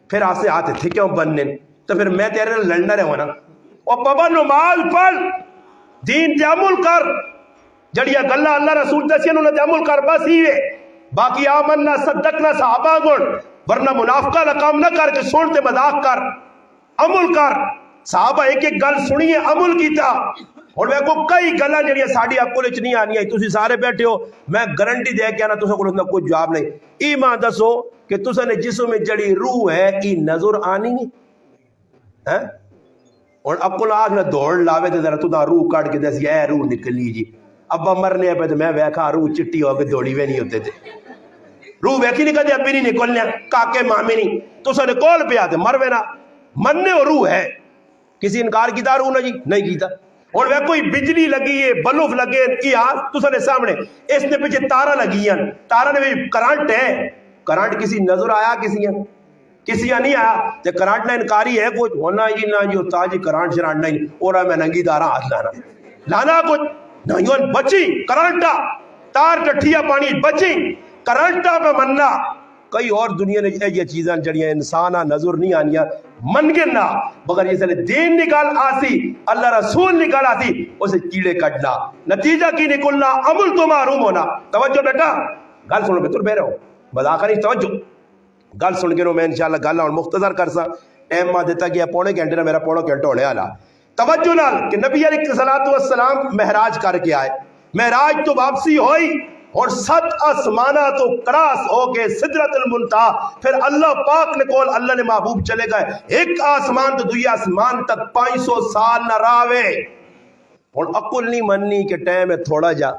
پھر آج سے ہاتھ تھے کیوں بننے تو پھر میں تیرے لڑنا رہے ہونا اور پابا نماز پڑھ دین تے عمل کر جڑیا گلہ اللہ رسول دسی انہوں نے تے عمل کر بس ہی ہے باقی آمنا صدقنا صحابہ گن ورنہ منافقہ لکام نہ کر کے سن تے مذاق کر عمل کر صحابہ ایک ایک گل سنیے عمل کیتا اور میں کو کئی گلاں جڑیاں ساڈی اکل وچ نہیں آنی تسی سارے بیٹھے ہو میں گارنٹی دے کے آنا تساں کول کوئی جواب نہیں ایمان دسو کہ تساں نے جسم میں جڑی روح ہے ای نظر آنی نہیں ہیں اور اکل آگ نہ دوڑ لاوے تے ذرا تدا روح کاٹ کے دس یہ روح نکلی جی ابا مرنے پہ تو میں ویکھا روح چٹی ہو کے دوڑی وے نہیں ہوتے تھے روح ویکھی نہیں کدے ابھی نہیں نکلنے کاکے مامی نہیں تساں نے کول پہ آتے مر وے نا مننے اور روح ہے کسی انکار کیتا روح نہ جی نہیں کیتا اور وہ کوئی بجلی لگی ہے بلوف لگے کی آج تو سنے سامنے اس نے پیچھے تارہ لگی ہیں تارہ نے بھی کرنٹ ہے کرنٹ کسی نظر آیا کسی نہیں آیا تو کرنٹ نہ انکاری ہے کچھ ہونا جی نہ جی ہوتا جی کرنٹ شرانٹ نہیں اور میں ننگی دارہ ہاتھ لانا کچھ نہیں بچی کرنٹا تار ٹٹھیا پانی بچی کرنٹا پہ مننا کئی اور دنیا نے یہ چیزاں جڑیاں انسانہ نظر نہیں آنیاں من گنا مگر یہ سنے دین نکال آسی اللہ رسول نکال آسی اسے کیڑے کٹنا نتیجہ کی نکلنا عمل تو معروم ہونا توجہ بیٹا گل سنو بے تر بے رہو مذاقہ نہیں توجہ گل سن کے رو میں انشاءاللہ گل اور مختصر کرسا ایم ماں دیتا گیا پونے گھنٹے نہ میرا پونے گھنٹہ ہونے آلا توجہ نال کہ نبی علیہ السلام مہراج کر کے آئے مہراج تو واپسی ہوئی اور 7 آسمانہ تو کراس ہو کے سدرت المنتہا پھر اللہ پاک نے کول اللہ نے محبوب چلے گئے ایک آسمان تو دوئی آسمان تک 500 سال نہ راوے اور عقل نہیں مننی کہ ٹائم ہے تھوڑا جا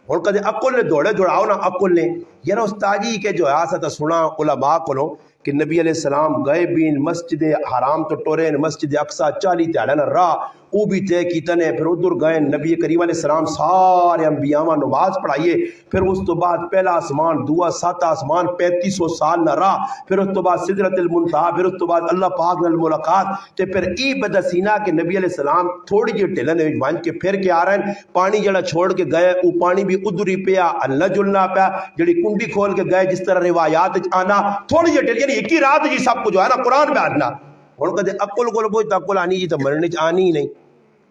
اور کدے عقل نے دوڑے دوڑاؤ نا عقل نے یہ نا استاجی کے جو آسا سنا علماء کو کہ نبی علیہ السلام گئے بین مسجد حرام تو ٹورین مسجد اقصی 40 تیڑا نا راہ او بھی تے کیتنے پھر ادھر گئے نبی کریم علیہ السلام سارے انبیاء نماز پڑھائیے پھر اس تو بعد پہلا آسمان دعا 7 آسمان 3500 سال نہ راہ پھر اس تو بعد سدرت المنتہا پھر اس تو بعد اللہ پاک نال ملاقات تے پھر ای بدسینہ کہ نبی علیہ السلام تھوڑی جی ٹھلن وانج کے پھر کے آ رہے ہیں پانی جڑا چھوڑ کے گئے او پانی بھی ادھر ہی پیا اللہ جلنا پیا جڑی کنڈی کھول کے گئے جس طرح روایات آنا تھوڑی جی ٹھل یعنی ایک ہی رات جی سب کچھ ہے نا قرآن پہ آنا اور کہتے عقل کو کوئی عقل آنی جی تو مرنے آنی ہی نہیں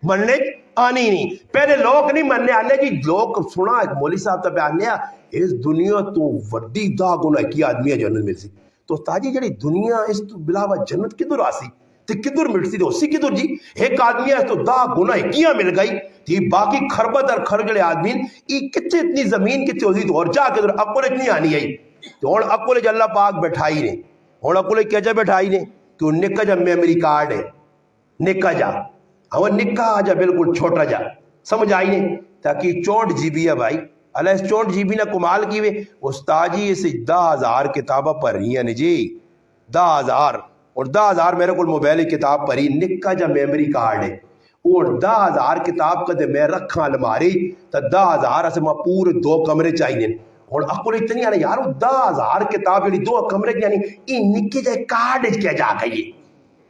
مننے آنی نہیں پہلے لوگ نہیں مننے آنے جی لوگ سنا ایک مولی صاحب تب آنے اس دنیا تو وڈی دا گناہ کی آدمی ہے جنت میں سے تو تاجی جڑی دنیا اس تو بلاوا جنت کی در آسی تے کدھر مٹتی تے اسی کدھر جی ایک آدمی ہے تو 10 گنا کیا مل گئی تھی باقی خربت اور خرگڑے آدمی ای کتے اتنی زمین کتے ہوتی تو اور جا کے اکل اتنی آنی آئی تو ہوں اکل ج اللہ پاک بیٹھائی نے ہوں اکل کیا جا بیٹھائی نے کہ وہ نکا جا میموری کارڈ ہے نکا جا ہم نکا جا بالکل چھوٹا جا سمجھ آئی نے تاکہ 64 GB ہے بھائی اللہ اس 64 GB نہ کمال کی وے استاد جی اسے 10,000 کتابیں پڑھ رہی ہیں جی 10,000 اور 10,000 میرے کو موبائل کتاب پڑھی نکا جا میموری کارڈ ہے اور 10,000 کتاب کدے میں رکھا الماری تو 10,000 سے میں پورے 2 کمرے چاہیے اور اکل اتنی آنا یار 10,000 کتاب یعنی 2 کمرے کی یعنی یہ نکے جائے کارڈ کیا جا گئی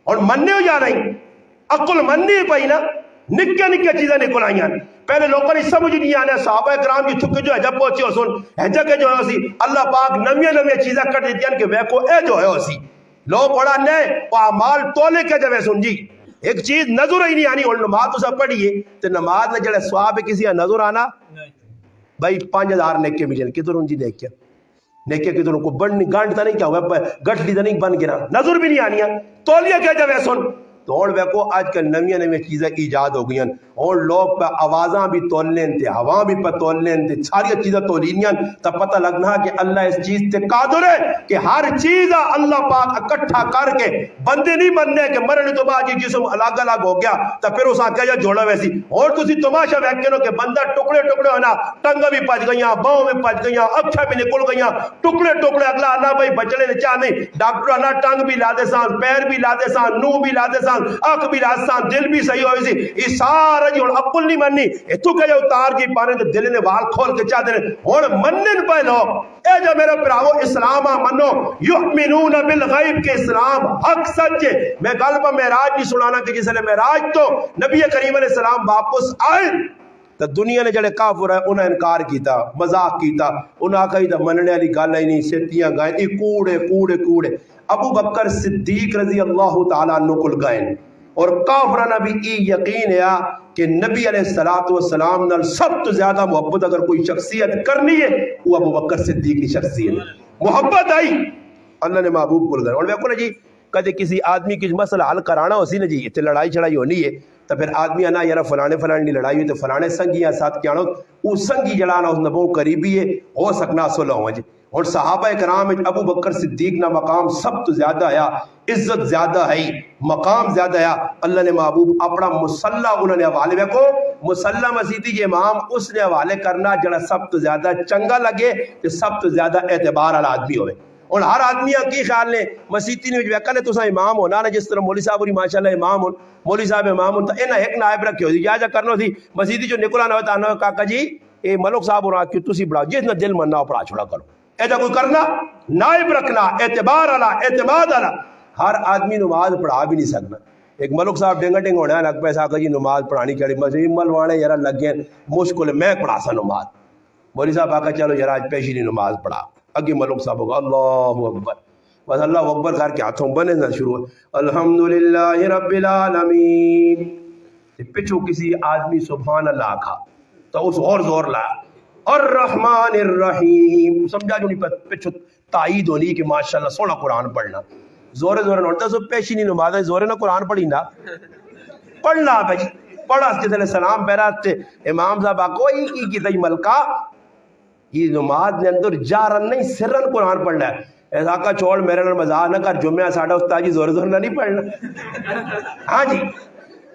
اور مننے ہو جا رہی اکل مننے پئی نا نکے نکے چیزیں نکل آئی ہیں پہلے لوگوں نے سمجھ نہیں آنا صحابہ کرام جی تھکے جو ہے جب پہنچے ہو سن ہے کہ جو ہے اسی اللہ پاک نویاں چیزیں کر دیتی ہیں کہ وہ کو اے جو ہے اسی لوگ بڑا نئے اعمال تولے کے جو ہے سن جی ایک چیز نظر ہی نہیں آنی اور نماز اسے پڑھیے تو نماز نے جڑے ثواب کسی نظر آنا بھائی 5,000 نیکے ملیں کدھر ان جی نیکے کدھر کو بن گانٹتا نہیں کیا ہوا گٹلی تو نہیں بن گرا نظر بھی نہیں آنی ہے تولیہ کیا جو ہے سن تو اور ویکو آج کل نویاں چیزیں ایجاد ہو گئی ہیں اور لوگ پہ آوازاں بھی تول لیں تھے ہوا بھی پہ تول لیں تھے ساری چیزیں تولینیاں تب پتہ لگنا کہ اللہ اس چیز تے قادر ہے کہ ہر چیز اللہ پاک اکٹھا کر کے بندے نہیں بننے کہ مرنے تو بعد یہ جسم الگ الگ ہو گیا تو پھر اس آنکھا جا جوڑا ویسی اور تسی تماشا ویکھے نو کہ بندہ ٹکڑے ٹکڑے ہونا ٹنگا بھی پچ گئیاں باؤں بھی پچ گئیاں اکھا بھی نکل گئیاں ٹکڑے ٹکڑے اگلا اللہ بھائی بچنے نے چاہ نہیں ڈاکٹر نہ ٹنگ بھی لا دے سان پیر بھی لا دے سان نو بھی لا دے سان آنکھ بھی لا دے سان دل بھی صحیح ہوئی سی یہ سارا جی عقل نہیں مننی اتو کہ جو اتار کی پانے تو دل نے وال کھول کے چاہتے ہیں اور منن پہ لوگ اے جو میرے پراؤ اسلام منو یؤمنون بالغیب کے اسلام حق سچ میں غالبا معراج بھی سنانا کہ جس نے معراج تو نبی کریم علیہ السلام واپس آئے تو دنیا نے جڑے کافر ہے انہیں انکار کیتا مذاق کیتا انہاں کہی تا مننے والی گل ہی نہیں سیتیاں گائیں ای کوڑے کوڑے کوڑے ابو بکر صدیق رضی اللہ تعالیٰ عنہ کل گئے اور کافرانہ بھی ای یقین ہے کہ نبی علیہ السلام نال سب تو زیادہ محبت اگر کوئی شخصیت کرنی ہے وہ ابو بکر صدیق کی شخصیت محبت آئی اللہ نے محبوب کو لگا اور میں کہوں جی کدے کسی آدمی کی مسئلہ حل کرانا ہو سی نا جی اتنے لڑائی چڑھائی ہونی ہے تو پھر آدمی آنا یار فلانے فلانے لڑائی ہوئی تو فلانے سنگی ہیں ساتھ کیا وہ سنگی جڑانا اس نبو قریبی ہے ہو سکنا صلح ہوا جی اور صحابہ کرام ابو بکر صدیق نہ مقام سب تو زیادہ آیا عزت زیادہ ہے مقام زیادہ آیا اللہ نے محبوب اپنا مسلح انہوں نے حوالے میں کو مسلح مسیدی کے امام اس نے حوالے کرنا جڑا سب تو زیادہ چنگا لگے کہ سب تو زیادہ اعتبار والا آدمی ہوئے اور ہر آدمی کی خیال نے مسیدی نے جو کہنے تو امام ہونا نا جس طرح مولوی صاحب ہوری ماشاءاللہ امام ہوں مولوی صاحب امام ہوں تو انہیں ایک نائب رکھے ہوتی جا کرنا تھی مسیدی جو نکلانا ہوتا ہے کاکا جی اے ملک صاحب ہو رہا کیوں تسی بڑھاؤ جس نے دل مننا پڑھا چھوڑا کرو ایسا کوئی کرنا نائب رکھنا اعتبار والا اعتماد والا ہر آدمی نماز پڑھا بھی نہیں سکنا ایک ملک صاحب ڈنگا ڈنگ ہونا ہے لگ پیسہ کہ جی نماز پڑھانی چاہیے مسجد ملوانے یار لگ گئے مشکل ہے میں پڑھا سا نماز مولوی صاحب آکا چلو یار آج پیشی نہیں نماز پڑھا اگے ملک صاحب ہوگا اللہ اکبر بس اللہ اکبر کر کے ہاتھوں بنے نہ شروع الحمدللہ رب العالمین پچھو کسی آدمی سبحان اللہ کھا تو اس اور زور لایا الرحمن الرحیم سمجھا جو نہیں پچھو تائید ہونی کہ ماشاءاللہ سونا قرآن پڑھنا زورے زورے نوڑتا سو پیشی نہیں نماز ہے زورے نہ قرآن پڑھی نا پڑھنا پہ جی پڑھا اس کے سلام پیرات تے امام صاحب آکو ہی کی تئی ملکہ یہ نماز نے اندر جارن نہیں سرن قرآن پڑھنا ہے ایسا کا چھوڑ میرے نر مزاح نہ کر جمعہ ساڑھا استاد جی زور زور نہ نہیں پڑھنا ہاں جی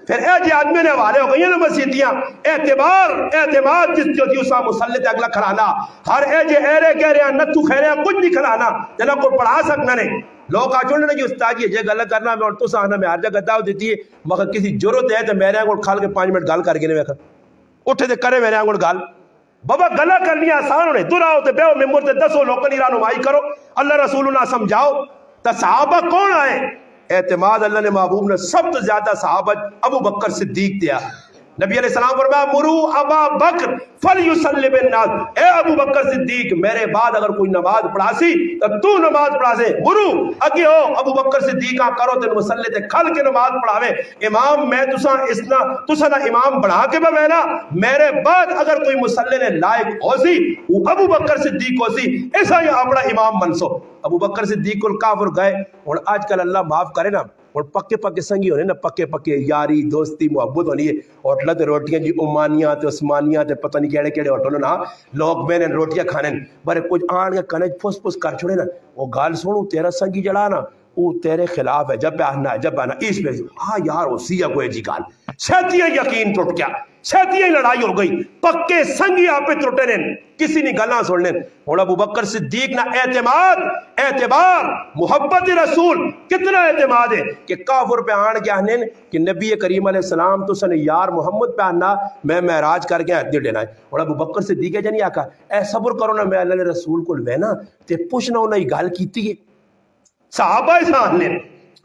پھر اے جی آدمی نے حوالے ہو گئی ہیں نا مسیدیاں اعتبار اعتماد جس جو تھی اسا مسلط اگلا کھلانا ہر اے جے ایرے کہہ رہے ہیں نتو کہہ رہے ہیں کچھ نہیں کھلانا جنہ کو پڑھا سکنا نہیں لوگ آچوڑنے جو استاد جی یہ غلط کرنا میں اور تو ساہنا میں ہر جگہ دعوت دیتی ہے مگر کسی ضرورت ہے تو میرے آنگوڑ کھال کے 5 منٹ گال کر کے نہیں ویکھا اٹھے دے کرے میرے آنگوڑ گال بابا گلا کرنی آسان ہونے دور آؤ تے بیو ممبر تے 10 لوگوں کی رہنمائی کرو اللہ رسول اللہ سمجھاؤ تا صحابہ کون آئے اعتماد اللہ نے محبوب نے سب تو زیادہ صحابہ ابو بکر صدیق دیا نبی علیہ السلام فرمایا مرو ابا بکر فلیصلی بالناس اے ابو بکر صدیق میرے بعد اگر کوئی نماز پڑھا سی تو نماز پڑھا سے مرو اگے ہو ابو بکر صدیق کرو تے مصلی تے کھل کے نماز پڑھاوے امام میں تسا نہ امام بڑھا کے بنا میرے بعد اگر کوئی مصلی نے لائق ہو سی وہ ابو بکر صدیق ہو سی ایسا ہی اپنا امام منسو ابو بکر صدیق الکافر گئے اور آج کل اللہ معاف کرے نا اور پکے پکے سنگی ہونے نا پکے پکے یاری دوستی محبت ہونی ہے ہوٹل تے روٹیاں جی عمانیاں تے عثمانیاں تے پتہ نہیں کیڑے کیڑے ہوٹل نا لوگ میں نے روٹیاں کھانے بڑے کچھ آن کے کنے پھس پھس کر چھوڑے نا وہ گال سنو تیرا سنگی جڑا نا وہ تیرے خلاف ہے جب آنا ہے جب آنا اس پہ ہاں یار اسی ہے کوئی جی گال سیتیاں یقین ٹوٹ گیا سیتیاں لڑائی ہو گئی پکے سنگی آپ پہ ٹوٹے نے کسی نے گلاں سن لیں اور ابو بکر صدیق نہ اعتماد اعتبار محبت رسول کتنا اعتماد ہے کہ کافر پہ آن کے آنے کہ نبی کریم علیہ السلام تو سن یار محمد پہ آنا میں معراج کر کے آدھی ڈینا ہے اور ابو بکر صدیق ہے جنی آکا اے صبر کرو نا میں اللہ رسول کو لوینا تے پوچھنا انہوں نے گال کیتی ہے صحابہ سان نے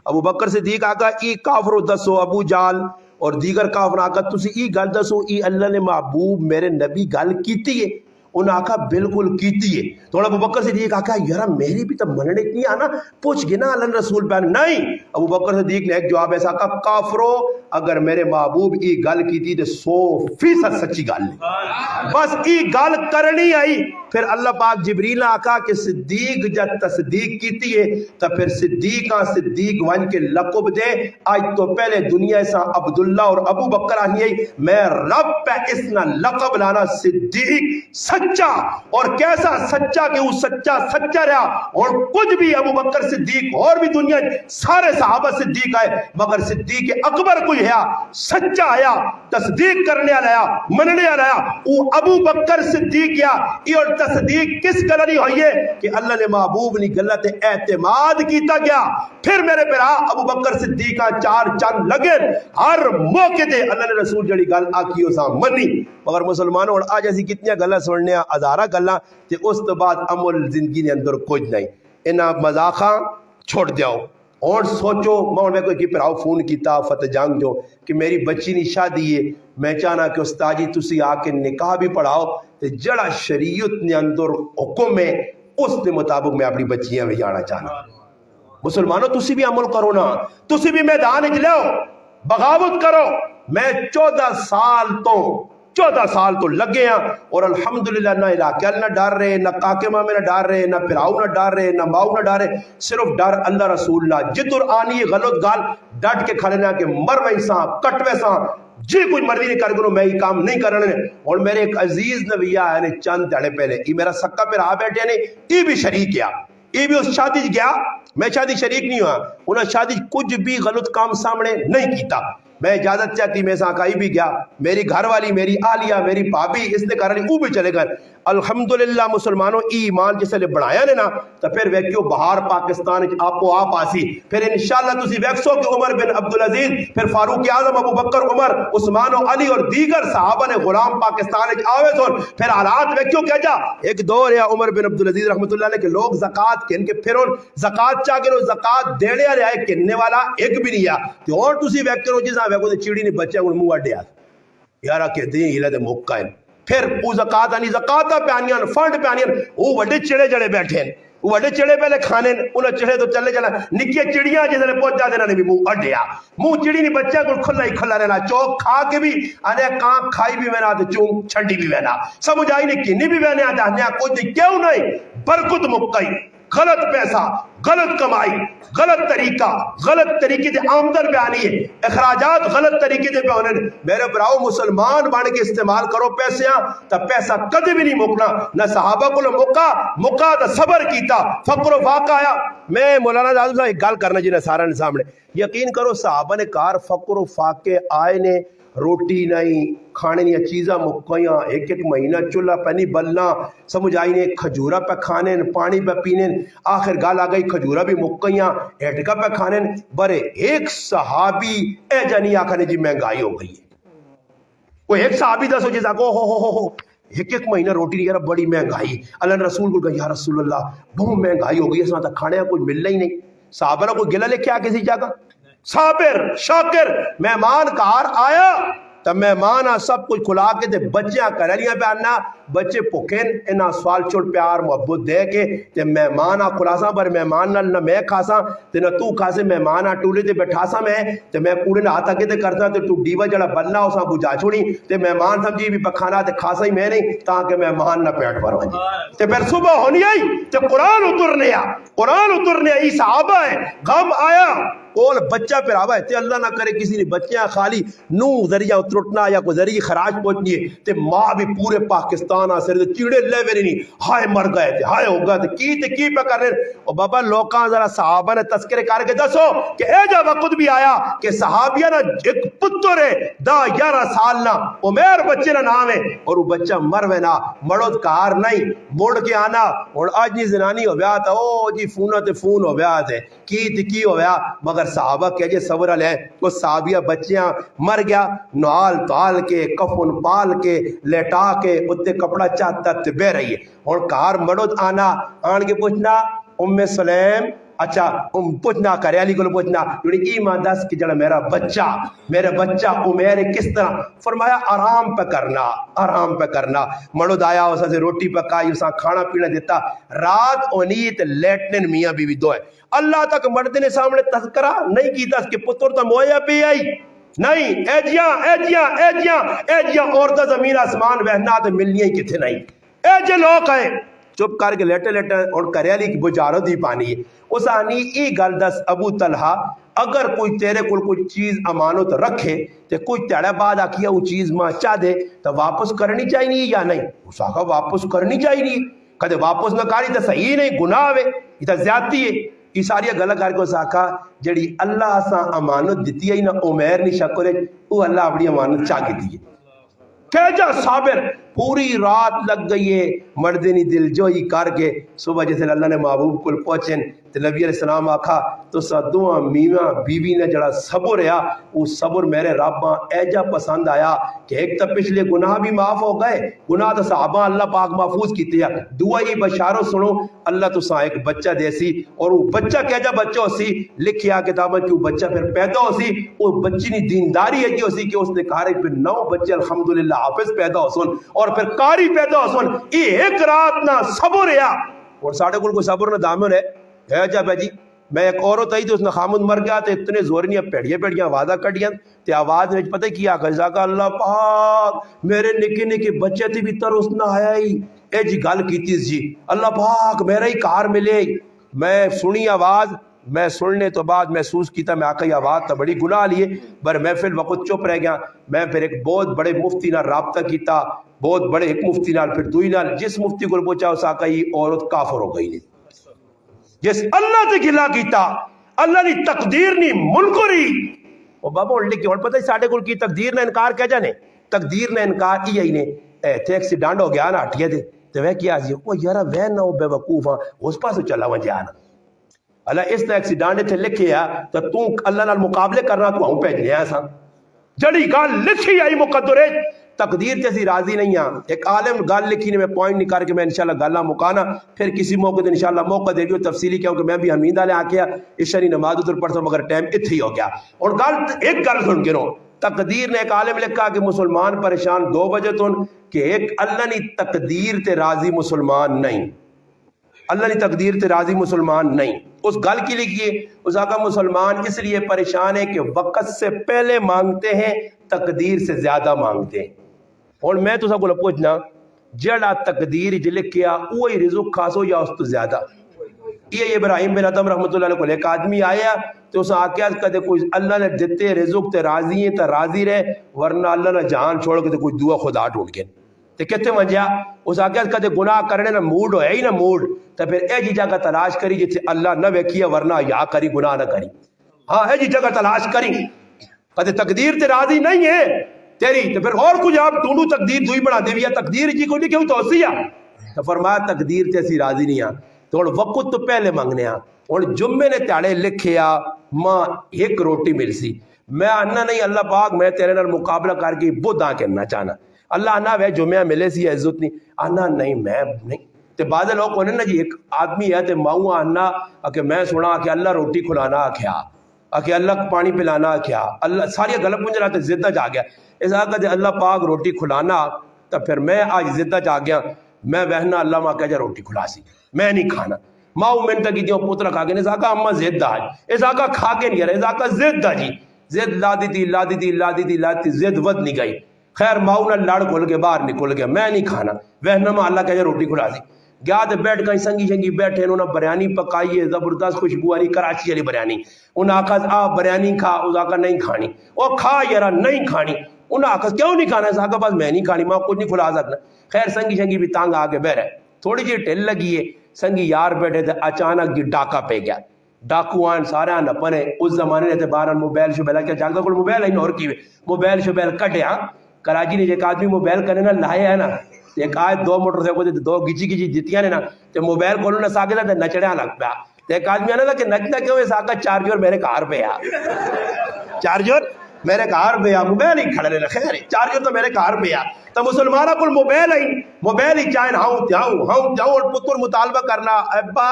ابو بکر صدیق آکا ای کافر دسو ابو جال اور دیگر کافر آکا تسی ای گل دسو ای اللہ نے محبوب میرے نبی گل کیتی ہے انہوں نے آکا بالکل کیتی ہے تو ابو بکر صدیق آکا یارا میری بھی تو مننے کی آنا پوچھ گنا اللہ رسول پہ نہیں ابو بکر صدیق نے ایک جواب ایسا کہا کافرو اگر میرے محبوب ای گل کیتی تو 100% سچی گل ہے بس ای گل کرنی آئی پھر اللہ پاک جبریل نے آکا کہ صدیق جب تصدیق کیتی ہے تو پھر صدیق ون کے لقب دے آج تو پہلے دنیا سے عبداللہ اور ابو بکر آنی ہے میں رب پہ اسنا لقب لانا صدیق سچا اور کیسا سچا کہ وہ سچا رہا اور کچھ بھی ابو بکر صدیق اور بھی دنیا سارے صحابہ صدیق آئے مگر صدیق اکبر کوئی ہے سچا آیا تصدیق کرنے آیا مننے آیا وہ ابو بکر صدیق یا یہ تصدیق کس گلری ہوئی ہے کہ اللہ نے محبوب نے غلط اعتماد کیتا گیا پھر میرے پیرا ابو بکر صدیقہ چار چند لگے ہر موقع دے اللہ نے رسول جڑی گل آکھی اسا منی مگر مسلمانوں اور آج ایسی کتنی گلاں سننے ہزارہ گلاں تے اس تو بعد عمل زندگی دے اندر کچھ نہیں انہاں مذاقاں چھوڑ دیاؤ اور سوچو میں کوئی کی پراؤ فون کیتا فتح جنگ جو کہ میری بچی نی شادی ہے میں چاہنا کہ استاد جی تسی آ کے نکاح بھی پڑھاؤ تے جڑا شریعت نے اندر حکم ہے اس کے مطابق میں اپنی بچیاں بھی جانا چاہنا مسلمانوں تسی بھی عمل کرو نا تسی بھی میدان وچ لو بغاوت کرو میں 14 سال تو لگے ہیں اور الحمدللہ نہ علاقے نہ ڈر رہے نہ کاکے مامے نہ ڈر رہے نہ پھراؤ نہ ڈر رہے نہ ماؤ نہ ڈر رہے صرف ڈر اللہ رسول اللہ جدر آنی غلط گال ڈٹ کے کھڑے نہ کہ مروے ساں کٹوے ساں جی کوئی مرضی نہیں کر گنو میں یہ کام نہیں کرنے اور میرے ایک عزیز نبیہ ہے چند تڑے پہلے یہ میرا سکا پہ رہا بیٹھے نے یہ بھی شریک کیا یہ بھی اس شادی گیا میں شادی شریک نہیں ہوا انہیں شادی کچھ بھی غلط کام سامنے نہیں کیتا میں اجازت چاہتی میں ساکائی بھی گیا میری گھر والی میری آلیہ میری بھابی اس نے کرنے وہ بھی چلے گئے الحمدللہ مسلمانوں ایمان جسے لے بڑھایا نے نا تو پھر ویکیو بہار پاکستان آپ و آپ آسی پھر انشاءاللہ تسی ویکسو کہ عمر بن عبدالعزیز پھر فاروق اعظم ابو بکر عمر عثمان و علی اور دیگر صحابہ نے غلام پاکستان آوے سن پھر حالات ویکیو کیا جا ایک دور ہے عمر بن عبدالعزیز رحمت اللہ علیہ کہ لوگ زکاة کن کے پھر ان زکاة چاہ کے زکاة دیڑے آ رہے کننے والا ایک بھی نہیں ہے اور تسی ویکتر ہو جیسا ویکو دے چیڑی نہیں بچے ان موہ اڈے آتا یارا کہتے ہیں ہیلہ دے موقع ہے پھر وہ زکاة آنی زکاة پہ آنیاں فنڈ پہ آنیاں وہ وڈے چڑے جڑے بیٹھے ہیں وہ وڈے چڑے پہلے کھانے انہیں چڑے تو چلے چلا نکیے چڑیاں جیسے نے پہنچ جاتے نے بھی منہ اڈیا منہ چڑی نہیں بچہ کو کھلا ہی کھلا رہنا چوک کھا کے بھی آنے کان کھائی بھی وینا تو چون چھنڈی بھی وینا سمجھ آئی نہیں کنی بھی وینے آتا ہنیا کچھ کیوں نہیں برکت مکئی غلط پیسہ غلط کمائی غلط طریقہ غلط طریقے سے آمدن پہ آنی ہے اخراجات غلط طریقے سے پہ ہونے میرے براؤ مسلمان بن کے استعمال کرو پیسے تا پیسہ کدے بھی نہیں مکنا نہ صحابہ کو مکا تا صبر کیتا فقر و فاقہ آیا میں مولانا جاظم صاحب ایک گال کرنا جی نے سارا نے سامنے یقین کرو صحابہ نے کار فقر و فاقے آئے نے روٹی نہیں کھانے نہیں چیزاں مکیاں ایک مہینہ چولہا پہ نہیں بلنا سمجھ آئی نے کھجورا پہ کھانے پانی پہ پینے آخر گال آ گئی کھجورا بھی مکیاں ایٹکا پہ کھانے برے ایک صحابی اے جانی آخر جی مہنگائی ہو گئی ہے وہ ایک صحابی دسو جیسا کو ہو ایک مہینہ روٹی نہیں کہہ بڑی مہنگائی اللہ نے رسول کو کہا یا رسول اللہ بہت مہنگائی ہو گئی اس میں کھانے کا کوئی ملنا ہی نہیں صحابہ نے کوئی گلہ لے کے آ کسی جگہ صابر شاکر مہمان کار آیا تب مہمان سب کچھ کھلا کے تے بچیاں کرلیاں پہ آنا بچے بھوکے انہاں سوال چڑ پیار محبت دے کے تے مہمان آ کھلاساں پر مہمان نہ میں کھاساں تے نہ تو کھاسے مہمان آ ٹولے تے بیٹھاساں میں تے میں کوڑے نہ ہاتھ اگے تے کرساں تے تو ڈیوا جڑا بننا اساں بجا چھوڑی تے مہمان سمجھی بھی پکھانا تے کھاسا ہی میں نہیں تاکہ مہمان نہ پیٹ بھر ونجے تے پھر صبح ہونی آئی تے قرآن اترنے ای صحابہ ہے غم آیا کول بچہ پھر آوا ہے تے اللہ نہ کرے کسی نے بچیاں خالی نو ذریعہ اترٹنا یا کوئی ذریعہ خراج پہنچنی ہے تے ماں بھی پورے پاکستان آسر تے چیڑے لے ویری نہیں ہائے مر گئے تے ہائے ہو گئے تے کی پہ کر رہے او بابا لوکاں ذرا صحابہ نے تذکرے کر کے دسو کہ اے جا وقت بھی آیا کہ صحابیہ نا ایک پتر ہے 10-11 سال نا عمیر بچے نا نام ہے اور وہ بچہ مر وینا مڑود کار نہیں موڑ کے آنا اور آج نی زنانی ہو گیا تھا او جی فونہ تے فون ہو گیا تھے کی ہو گیا مگر صحابہ کہ جے صبر لے وہ صحابیہ بچیاں مر گیا نوال توال کے کفن پال کے لیٹا کے اتے کپڑا چاہتا تے بے رہی ہے اور کار مڑود آنا آن کے پوچھنا سلیم اچھا پوچھنا کرے علی کو پوچھنا ایمان دس کہ جڑا میرا بچہ عمیر کس طرح فرمایا آرام پہ کرنا مڑود آیا اسا سے روٹی پکائی اسا کھانا پینا دیتا رات اونیت لیٹن میاں بیوی دو ہے اللہ تک مرد نے سامنے تذکرہ نہیں کیتا اس کے پتر تا مویا پہ آئی نہیں ایجیاں عورتہ زمین آسمان وہنا تے ملنی ہی کتھے نہیں ایجے لوگ ہیں چپ کر کے لیٹے اور کریالی کی بجارو دی پانی ہے اس آنی ای گل دس ابو طلحہ اگر کوئی تیرے کل کوئی چیز امانت رکھے تو کوئی تیڑے بعد آکیا وہ چیز ماں چاہ دے تو واپس کرنی چاہیے یا نہیں اس آقا واپس کرنی چاہیے کدے واپس نہ کاری تو صحیح نہیں گناہ ہے یہ تو زیادتی ہے یہ ساری گلہ کر کے اس آقا جڑی اللہ سا امانت دیتی ہے نا عمیر نہیں شکر ہے وہ اللہ اپنی امانت چاہ کے دیئے کہجا صابر پوری رات لگ گئی ہے مردنی دل جوئی کر کے صبح جیسے اللہ نے محبوب کو پہنچن تو نبی علیہ السلام آکھا تو سدواں میواں بیوی نے جڑا صبر ہے وہ صبر میرے رباں ایجا پسند آیا کہ ایک تو پچھلے گناہ بھی معاف ہو گئے گناہ تو صحابہ اللہ پاک محفوظ کیتے ہیں دعائی بشارو سنو اللہ تو سا ایک بچہ دے سی اور وہ بچہ کہجا بچہ ہو سی لکھیا کتابہ کہ وہ بچہ پھر پیدا ہو سی وہ بچی نے دینداری ہے کہ اس نے کہا رہے پھر 9 بچے الحمدللہ حافظ پیدا ہو سن اور پھر کاری پیدا ہو سن یہ ایک رات نہ صبر ہے اور ساڑھے کوئی صبر نہ دامن ہے جا بھائی جی میں ایک عورت آئی تو اس نے خامد مر گیا تو اتنے زورنیاں پیڑیاں آوازہ کٹیاں تے آواز میں پتہ کیا خزا کا اللہ پاک میرے نکے بچے تھی بھی ترس نہ آیا ہی اے جی گل کیتی جی اللہ پاک میرا ہی کار ملے میں سنی آواز میں سننے تو بعد محسوس کیتا میں آقا یہ آواز تا بڑی گناہ لیے پر میں پھر وقت چپ رہ گیا میں پھر ایک بہت بڑے مفتی نال رابطہ کیتا بہت بڑے ایک مفتی نال پھر دوئی نال جس مفتی کو پوچھا اس آقا یہ عورت کافر ہو گئی نہیں جس اللہ تے گلا کیتا اللہ نے تقدیر نہیں منکری وہ بابا اُلٹی کی اور پتہ ہی ساڑھے کل کی تقدیر نے انکار کیا جانے تقدیر نے انکار ہی نے تھے ایکسیڈنٹ ہو گیا نا ہٹیا دے تو وہ کیا جی وہ یارا وہ نہ ہو بے وقوف ہاں اس پاس چلا وہاں جانا اللہ اس نے ایکسیڈنٹ تھے لکھے تو تو اللہ نال مقابلے کرنا تو ہوں پہنچ لیا سا جڑی گال لکھی آئی مقدرے تقدیر جیسی راضی نہیں ہاں ایک عالم گال لکھی نے میں پوائنٹ نہیں کر کے میں انشاءاللہ گالا مکانا پھر کسی موقع دے انشاءاللہ موقع دے گی تفصیلی کیونکہ میں بھی حمید آلے آکیا عشاء نماز ادھر پڑھتا ہوں مگر ٹائم اتھی ہو گیا اور گال ایک گال سن کے رو تقدیر نے ایک عالم لکھا کہ مسلمان پریشان 2 بجے تن کہ ایک اللہ نے تقدیر تے راضی مسلمان نہیں اللہ نے تقدیر تے راضی مسلمان نہیں اس گل کی لکھیے اس آقا مسلمان اس لیے پریشان ہے کہ وقت سے پہلے مانگتے ہیں تقدیر سے زیادہ مانگتے ہیں اور میں تو سب کو پوچھنا جڑا تقدیر جو لکھیا وہی رزق خاصو یا اس تو زیادہ یہ ابراہیم بن ادم رحمۃ اللہ علیہ کو ایک آدمی آیا تو اس آقیا کہتے کوئی اللہ نے دیتے رزق تے راضی ہیں تو راضی رہے ورنہ اللہ نے جان چھوڑ کے کوئی دعا خدا ٹوٹ گئے تو کہتے منجیا اس آقیا کہتے گناہ کرنے نا موڈ ہو ہی نا موڈ تو پھر اے جی جگہ تلاش کری جیسے اللہ نہ ویکھیا ورنہ یا کری گناہ نہ کری ہاں اے جی جگہ تلاش کری کہتے تقدیر تے راضی نہیں ہے تیری تو پھر اور کچھ آپ ڈھونڈو تقدیر دوئی بنا دے یا تقدیر جی کو نہیں کیوں توسیع تو فرمایا تقدیر تیسی راضی نہیں ہاں تو اور وقت تو پہلے مانگنے ہاں اور جمعے نے تیڑے لکھے ماں ایک روٹی مل سی میں آنا نہیں اللہ پاک میں تیرے نال مقابلہ کر کے بدھ آ کرنا چاہنا اللہ آنا وہ جمعہ ملے سی عزت نہیں آنا نہیں میں نہیں تو بعض لوگ کونے نا جی ایک آدمی ہے تو ماؤں آنا کہ میں سنا کہ اللہ روٹی کھلانا آکھیا کہ اللہ پانی پلانا آکھیا اللہ ساری غلط منجر آتے زدہ جا گیا اس آقا دے اللہ پاک روٹی کھلانا تو پھر میں آج زدہ چاہ گیا میں بہنا اللہ ماں کہہ جا روٹی کھلا سی میں نہیں کھانا ماں منت کی تھی پوترا کھا کے نہیں اما زد آج اس آقا کھا کے نہیں رہے آقا زد آ جی زد لا دی تھی زد ود نہیں گئی خیر ماؤ نہ لڑ کھول کے باہر نکل گیا میں نہیں کھانا بہنا ماں اللہ کہہ جا روٹی کھلا سی گیا تو بیٹھ کہیں سنگی شنگی بیٹھے انہوں نے بریانی پکائی ہے زبردست خوشبو والی کراچی والی بریانی انہیں آخا آ بریانی کھا اس آقا نہیں کھانی وہ کھا یارا نہیں کھانی انہیں آخا کیوں نہیں کھانا اس آقا بس میں نہیں کھانی ماں کچھ نہیں کھلا سکنا خیر سنگی شنگی بھی تانگ آ کے بہ رہے تھوڑی جی ٹھل لگی ہے سنگی یار بیٹھے تھے اچانک جی ڈاکہ پہ گیا ڈاکو آن سارے نپنے اس زمانے نے باہر موبائل شوبائل کیا جانتا کوئی موبائل ہے اور کی موبائل شوبائل کٹیا کراچی نے ایک آدمی موبائل کرنے نہ لائے ہے نا ایک آج 2 موٹر سائیکل دو گچی جتیاں نے نا تو موبائل کھولو نہ ساکے تھا نچڑیا لگ پیا تو ایک آدمی آنا تھا کہ نچنا کیوں ہے ساکا چارجر میرے کار پہ چارجر میرے کار پہ موبائل ہی کھڑے رہے خیر چارجر تو میرے کار پہ تو مسلمانہ کو موبائل ہی چاہیں ہاؤں جاؤں اور پتر مطالبہ کرنا ابا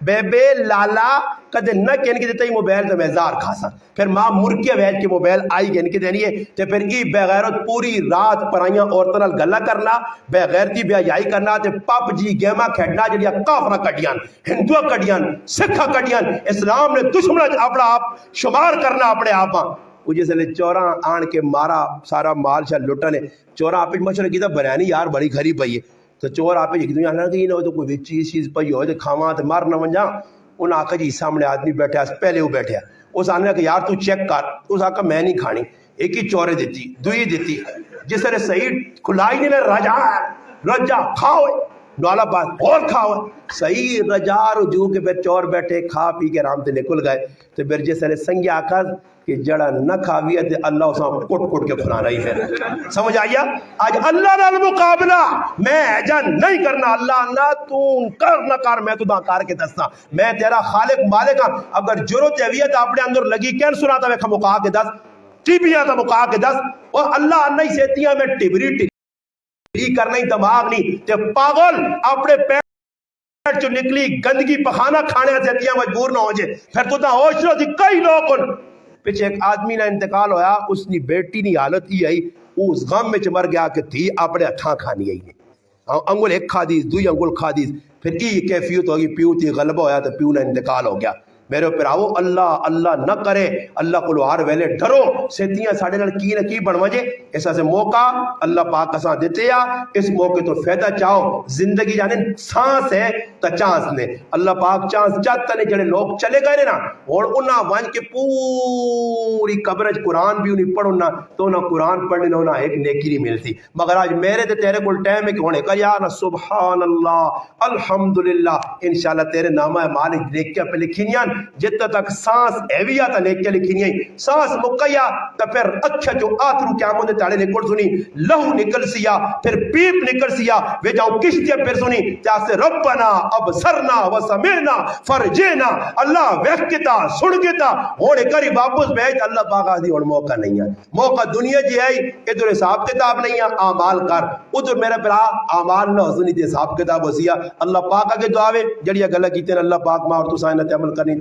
بیبے لالا کدے نہ کہنے کی دیتا ہی موبائل تو میں زار کھاسا پھر ماں مرکیہ بیٹھ کے موبائل آئی کہنے کی دینی ہے تو پھر ای بغیرت پوری رات پرائیاں عورتوں نال گلا کرنا بغیرتی بے حیائی کرنا تے پپ جی گیما کھیڈنا جڑیا کافرہ کڈیاں ہندوہ کڈیاں سکھا کڈیاں اسلام نے دشمن اپنا آپ شمار کرنا اپنے آپاں وہ جس لئے چوراں آن کے مارا سارا مال شاہ لٹا نے چوراں آپ مشورہ کی تھا بریانی یار بڑی گھری پئی ہے تو چور آپ ایک دنیا نہ کہ نہ تو کوئی چیز پئی ہو تو کھاواں تو مار نہ ونجا ان آقا جی سامنے آدمی بیٹھا پہلے وہ بیٹھا اس آنے کہ یار تو چیک کر اس آقا میں نہیں کھانی ایک ہی چورے دیتی دوئی دیتی جس طرح صحیح کھلائی نہیں رجا کھاؤ ڈالا بات اور کھاؤ صحیح رجا رجوع کے پھر چور بیٹھے کھا پی کے آرام سے نکل گئے تو پھر جس طرح سنگی آقا کہ جڑا نہ کھاویے تے اللہ اساں کٹ کے کھلا رہی ہے سمجھ آئیا آج اللہ نال مقابلہ میں جان نہیں کرنا اللہ نہ تو کر نہ کر میں تو دا کر کے دستا میں تیرا خالق مالک ہاں اگر ضرورت ہے تو اپنے اندر لگی کین سناتا میں مکا کے دس ٹیبیاں تا مکا کے دس اور اللہ نہیں سیتیاں میں ٹیبری کرنا ہی دماغ نہیں تے پاگل اپنے پیٹ جو نکلی گندگی پخانا کھانے سیتیاں مجبور نہ ہو جائے پھر تو دا ہوش نہ تھی کئی لوگ پیچھے ایک آدمی نہ انتقال ہویا اس نے بیٹی نہیں حالت ہی آئی اس غم میں مر گیا کہ تھی اپنے ہتھاں کھانی آئی انگل ایک کھا دیس دوئی انگل کھا دیس پھر ای کیفیت ہوگی پیو تھی غلبہ ہویا تو پیو نہ انتقال ہو گیا میرے اوپر آؤ اللہ نہ کرے اللہ کو ہر ویلے ڈرو سیتیاں ساڑھے لڑ کی نہ کی بڑھ وجے ایسا سے موقع اللہ پاک کساں دیتے یا اس موقع تو فیدہ چاہو زندگی جانے سانس ہے تا چانس نے اللہ پاک چانس چاہتا نہیں جڑے لوگ چلے گئے نا اور انہاں وان کے پوری قبرج قرآن بھی انہیں پڑھنا تو انہاں قرآن پڑھنے انہاں ایک نیکی نہیں ملتی مگر آج میرے تے تیرے کل ٹائم ہے کہ ہونے کا یا نا سبحان اللہ الحمدللہ انشاءاللہ تیرے نامہ مالک نیکیاں پہ لکھینیاں جتنا تک سانس ایویا تا نیکیاں لکھینیاں سانس مکیا تا پھر اچھا جو آترو قیاموں نے تاڑے نکل سنی لہو نکل سیا پھر پیپ نکل سیا وے جاؤں کشتیاں پھر سنی جاسے ربنا ابصرنا وسمعنا فرجینا اللہ ویکتا سڑگتا ہونے کری واپس بیج اللہ پاک آدھی اور موقع نہیں ہے موقع دنیا جی ہے ادھر حساب کتاب نہیں ہے اعمال کر ادھر میرے پرا اعمال نہ حسنی تے حساب کتاب ہو سیا اللہ پاک آگے دعاوے جڑیا گلہ کیتے ہیں اللہ پاک ماں اور تو سائنت عمل کرنی تو